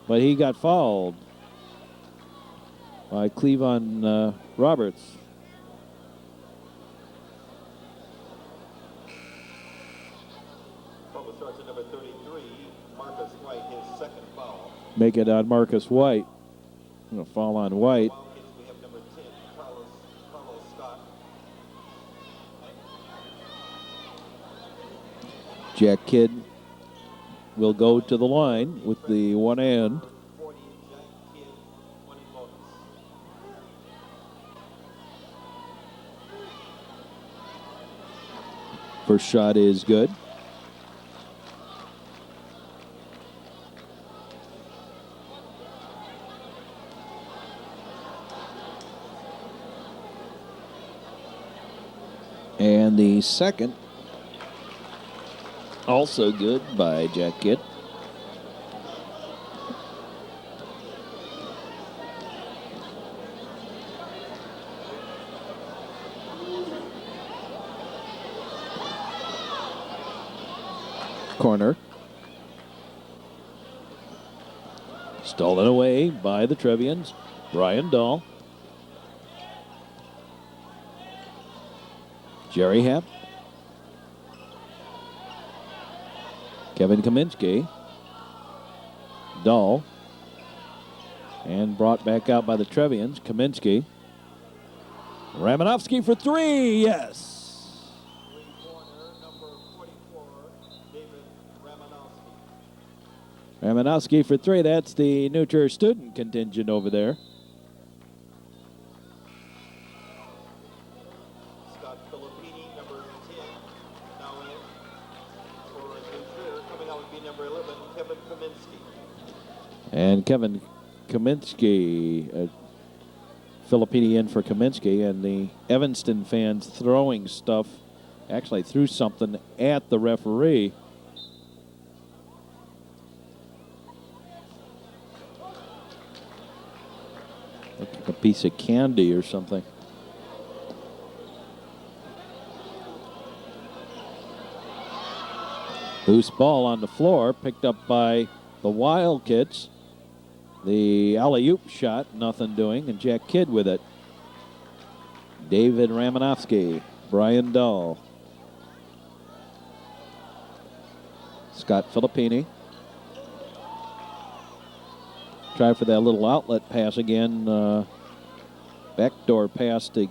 But he got fouled by Cleavon Roberts. Bubble starts at number 33, Marcus White, his second foul. Make it on Marcus White. Gonna fall on White. Wildcats, we have number 10, Carlos Scott. Jack Kidd will go to the line with the one and. 40, Jack Kidd, 20 bonus. First shot is good. And the second, also good by Jack Kidd. Corner. Stolen away by the Trevians. Brian Dahl. Jerry Happ. Kevin Kaminsky. Dahl. And brought back out by the Trevians. Kaminsky. Ramanovsky for three. Yes. Corner, number 44, David Ramanovsky. Ramanovsky for three. That's the New Trier student contingent over there. Scott Filippini, number 10, now in. For New Trier, coming out would be number 11, Kevin Kaminsky. And Kevin Kaminsky, Filippini in for Kaminsky, and the Evanston fans throwing stuff, actually threw something at the referee. Like a piece of candy or something. Loose ball on the floor, picked up by the Wildcats. The alley-oop shot, nothing doing, and Jack Kidd with it. David Ramanovsky. Brian Dahl. Scott Filippini. Try for that little outlet pass again. Backdoor pass to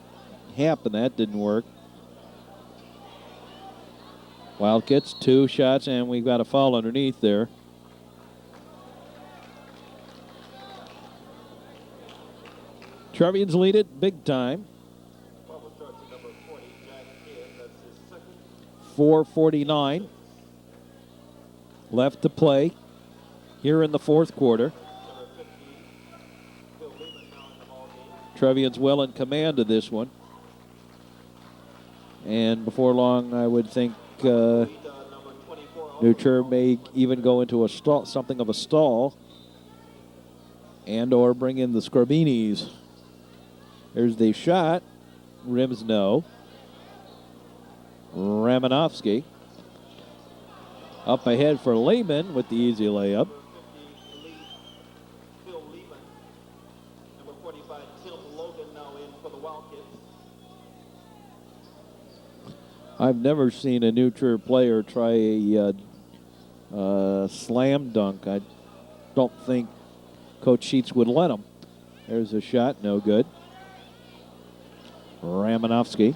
Happ, and that didn't work. Wildcats, 2 shots, and we've got a foul underneath there. Trevians lead it big time. 4:49 left to play here in the fourth quarter. Trevian's well in command of this one. And before long, I would think Nutcher may even go into a stall, something of a stall, and or bring in the Scorbinis. There's the shot. Rims no. Ramanovsky up ahead for Lehman with the easy layup. I've never seen a Nutcher player try a slam dunk. I don't think Coach Sheets would let him. There's a shot, no good. Ramanovsky.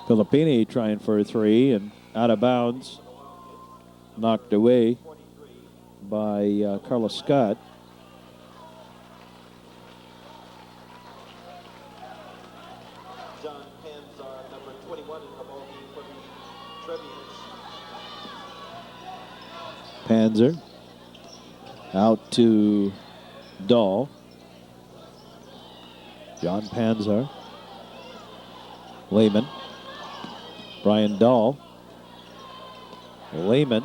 Filippini trying for a 3 and out of bounds. Knocked away by Carlos Scott. Panzer out to Dahl. John Panzer. Lehman. Brian Dahl. Lehman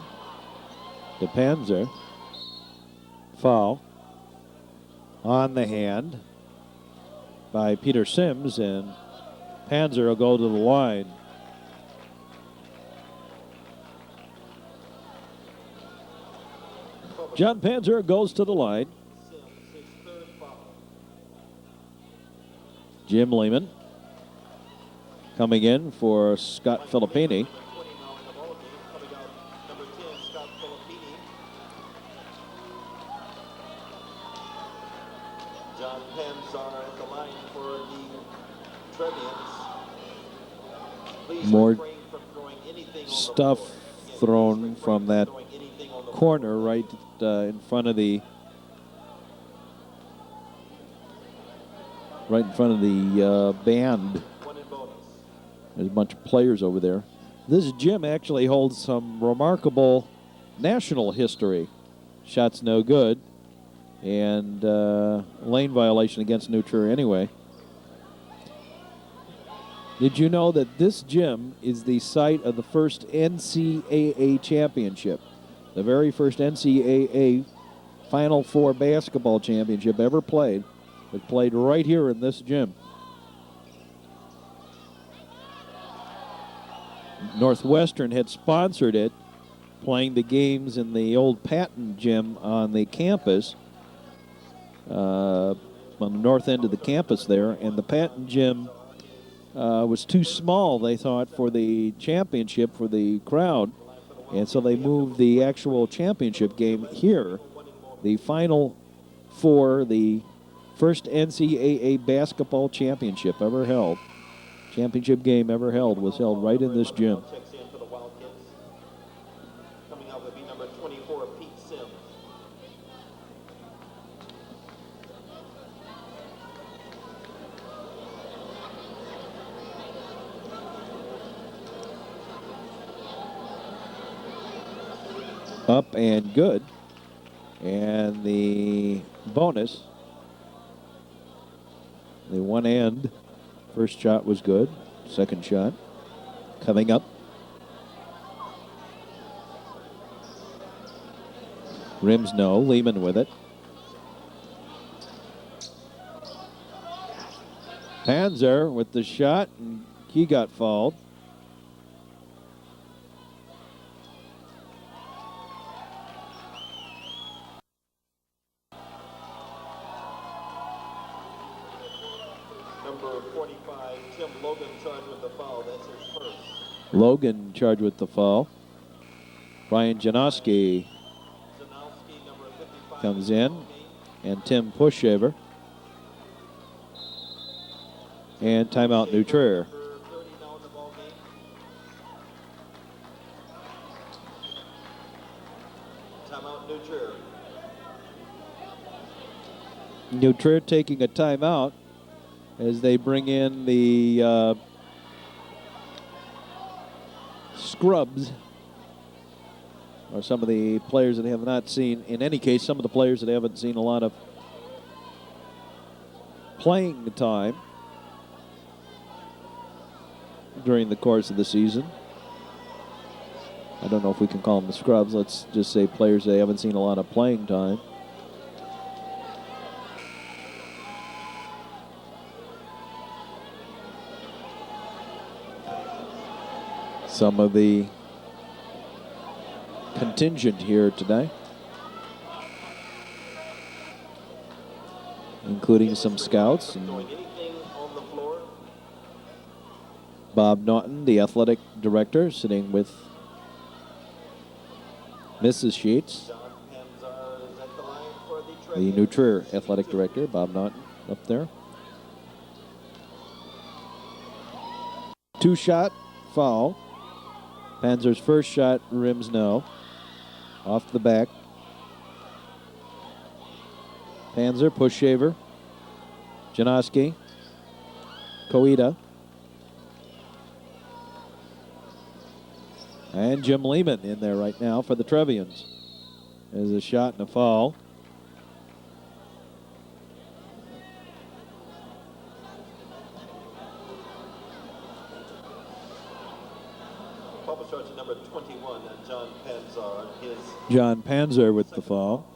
to Panzer. Foul on the hand by Peter Sims, and Panzer will go to the line. John Panzer goes to the line. Jim Lehman coming in for Scott Filippini. John Panzer at the line for the Trevians. More stuff thrown from that corner right in front of the band. There's a bunch of players over there. This gym actually holds some remarkable national history. Shots no good, and lane violation against Nutcher anyway. Did you know that this gym is the site of the first NCAA championship? The very first NCAA Final Four basketball championship ever played was played right here in this gym. Northwestern had sponsored it, playing the games in the old Patton gym on the campus, on the north end of the campus there, and the Patton gym was too small, they thought, for the championship for the crowd. And so they moved the actual championship game here. The Final Four, the first NCAA basketball championship ever held, championship game ever held, was held right in this gym. Coming out would be number 24, Pete Sims. Up and good. And the bonus, the one end, first shot was good. Second shot coming up. Rims no. Lehman with it. Panzer with the shot, and he got fouled. number 45, Tim Logan, charged with the foul. That's his first. Logan charged with the foul. Brian Janowski Number 55, comes in, and Tim Pushaver. And timeout, New Trier. Number 30 now in the ball game. Timeout, New Trier. New Trier taking a timeout as they bring in the scrubs, or some of the players that have not seen, in any case, some of the players that haven't seen a lot of playing time during the course of the season. I don't know if we can call them the scrubs. Let's just say players that haven't seen a lot of playing time. Some of the contingent here today, including some scouts. And Bob Naughton, the athletic director, sitting with Mrs. Sheets. The New Trier athletic director, Bob Naughton, up there. Two-shot foul. Panzer's first shot rims no. Off the back. Panzer, Pushaver, Janowski, Koida, and Jim Lehman in there right now for the Trevians. There's a shot and a foul. Number 21, John Panzer. John Panzer with the foul.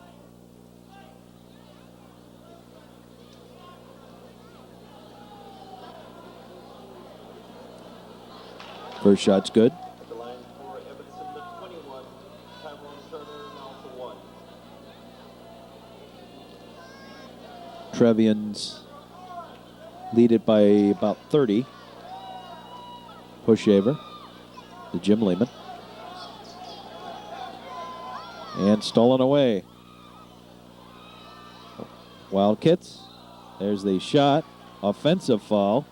First shot's good. At the line for Evanston, the 21, Tyrone Turner, now for one. Trevians lead it by about 30. Pushaver to Jim Lehman. And stolen away. Wildcats. There's the shot. Offensive foul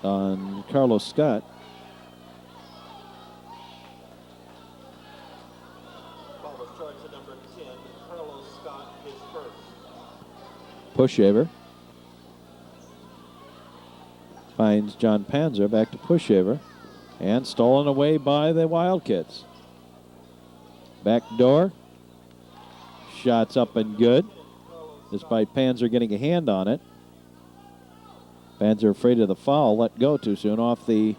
on Carlos Scott. Foul was charged to number 10, Carlos Scott, his first. Pushaver finds John Panzer, back to Pushaver, and stolen away by the Wildcats. Back door. Shots up and good, despite Panzer getting a hand on it. Panzer afraid of the foul, let go too soon off the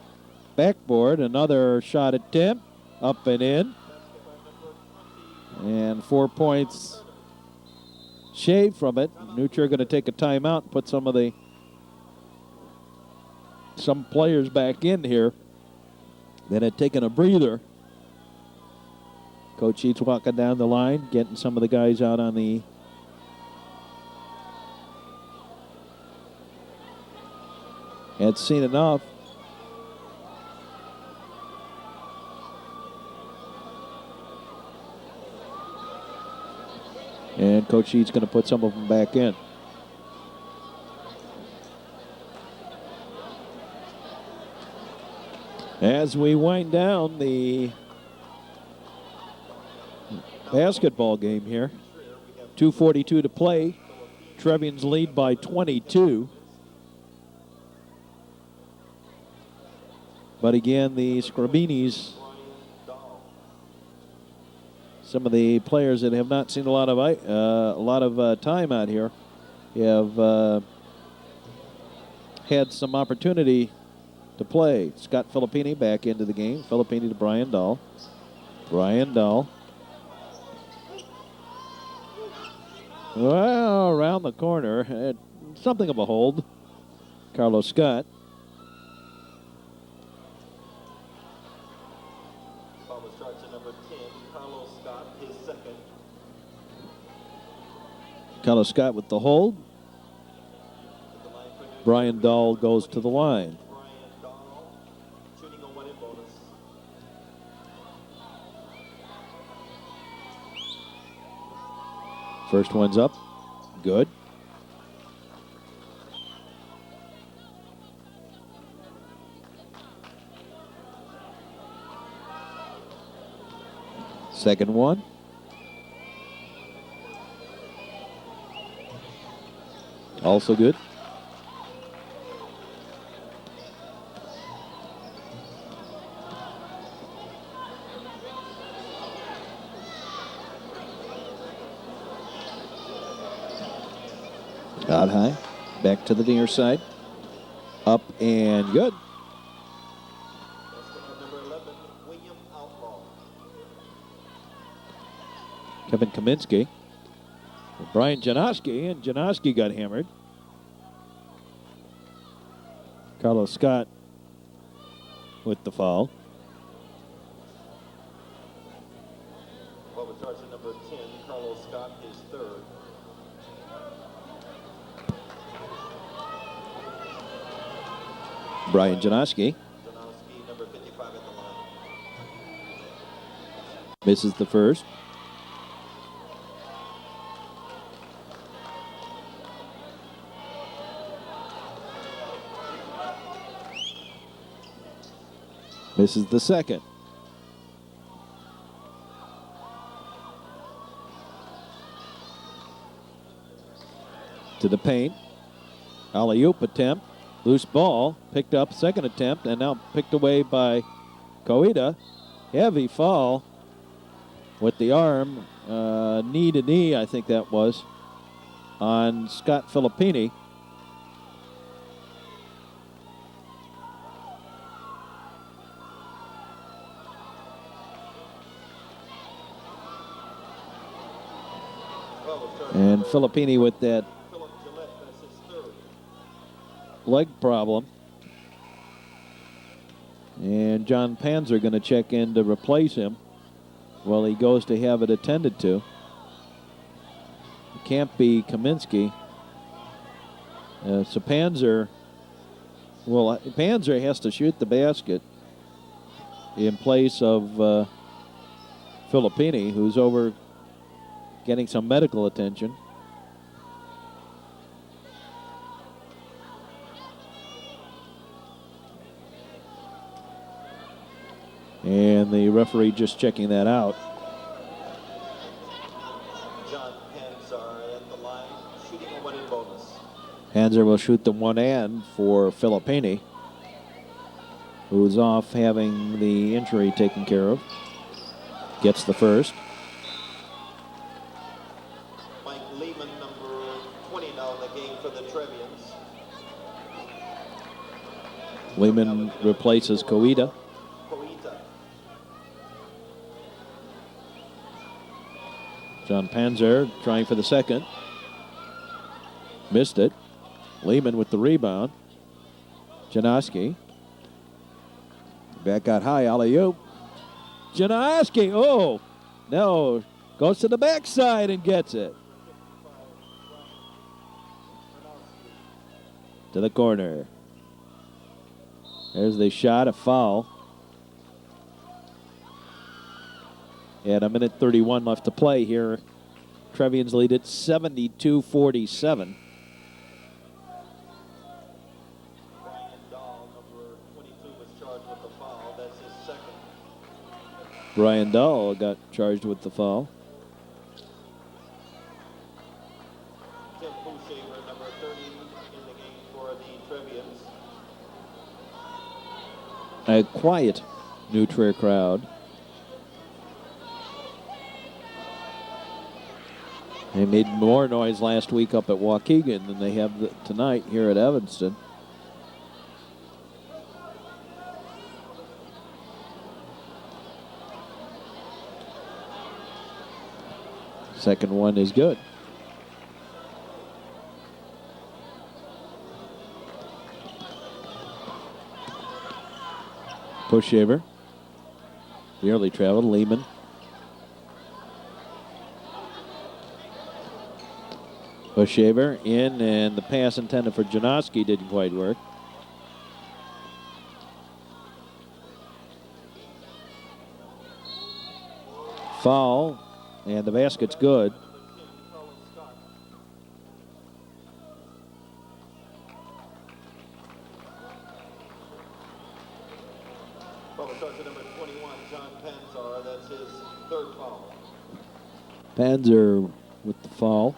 backboard. Another shot attempt, up and in. And 4 points shaved from it. New Trier going to take a timeout and put some players back in here that had taken a breather. Coach Sheets walking down the line, getting some of the guys out on the had seen enough. And Coach Sheets going to put some of them back in. As we wind down the basketball game here, 2:42 to play. Trevians lead by 22. But again, the Scrabinis, some of the players that have not seen a lot of time out here, have had some opportunity to play. Scott Filippini back into the game. Filippini to Brian Dahl. Brian Dahl. Well, around the corner, something of a hold. Carlos Scott. Foul was charged to number 10, Carlos Scott, his second. Carlos Scott with the hold. At the line Brian Dahl goes to the line. Brian Dahl, shooting a 1 in bonus. First one's up. Good. Second one. Also good. Out high. Back to the near side. Up and good. Number 11, William Outlaw. Kevin Kaminsky. Brian Janoski, and Janoski got hammered. Carlos Scott with the foul. What was charged at number 10, Carlos Scott, his third. Brian Janoski Janowski, number 55 at the line. misses the first. Misses the second. To the paint. Alley-oop attempt. Loose ball. Picked up second attempt and now picked away by Koida. Heavy fall with the arm. Knee to knee, I think that was, on Scott Filippini. And Filippini with that leg problem. And John Panzer going to check in to replace him while he goes to have it attended to. It can't be Kaminsky. So Panzer has to shoot the basket in place of Filippini, who's over getting some medical attention. And the referee just checking that out. John Panzer at the line, shooting a 1 in bonus. Panzer will shoot the one and for Filippini, who's off having the injury taken care of. Gets the first. Mike Lehman, number 20 now in the game for the Trevians. Lehman replaces Koida. John Panzer trying for the second. Missed it. Lehman with the rebound. Janoski. Back out high, alley-oop. Janoski, oh, no. Goes to the backside and gets it. To the corner. There's the shot, a foul. And a minute 31 left to play here. Trevians lead it 72-47. Brian Dahl, number 22, was charged with the foul. That's his second. Brian Dahl got charged with the foul. Tim Bushaver, number 30, in the game for the Trevians. A quiet New Trier crowd. They made more noise last week up at Waukegan than they have tonight here at Evanston. Second one is good. Pushaver. Nearly traveled. Lehman. Pushaver in, and the pass intended for Janoski didn't quite work. Foul, and the basket's good. Well, it starts at number 21, John Panzar. That's his third foul. Panzer with the foul.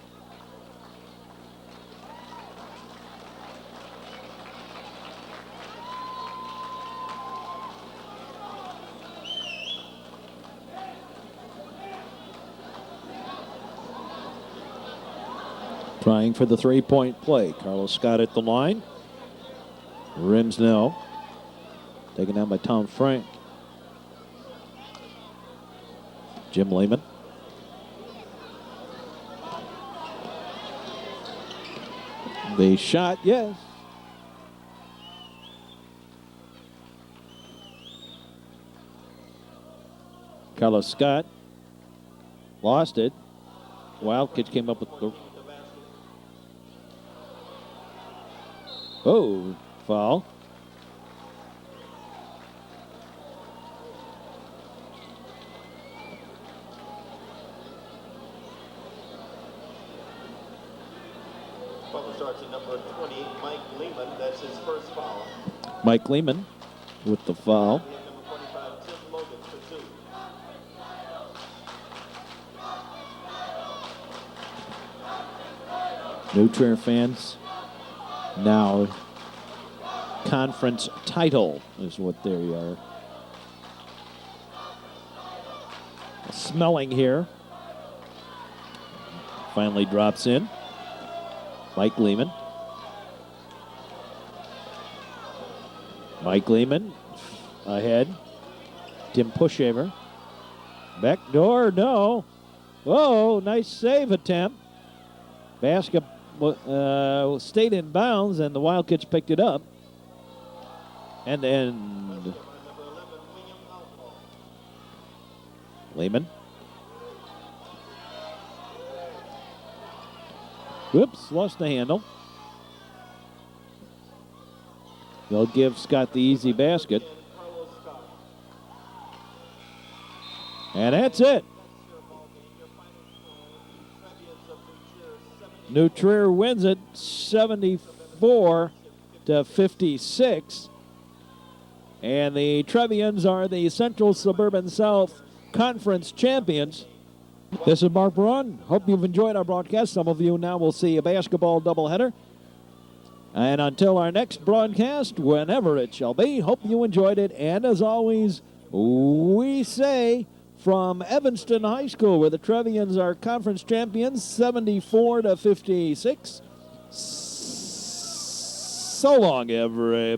Trying for the three-point play. Carlos Scott at the line. Rims no. Taken down by Tom Frank. Jim Lehman. The shot, yes. Carlos Scott lost it. Wildcats came up with the... Oh, foul. Foul starts at number 20, Mike Lehman. That's his first foul. Mike Lehman with the foul. We have number 45, Tim Logan for two. New Trier fans now conference title is what they are smelling here. Finally drops in. Mike Lehman. Mike Lehman ahead. Tim Pushaver. Back door, no. Whoa, nice save attempt. Basket stayed in bounds, and the Wildcats picked it up. And then Lehman. Whoops, lost the handle. They'll give Scott the easy basket. And that's it. New Trier wins it 74-56. And the Trevians are the Central Suburban South Conference champions. This is Mark Braun. Hope you've enjoyed our broadcast. Some of you now will see a basketball doubleheader. And until our next broadcast, whenever it shall be, hope you enjoyed it. And as always, we say from Evanston High School, where the Trevians are conference champions, 74-56. So long, everybody.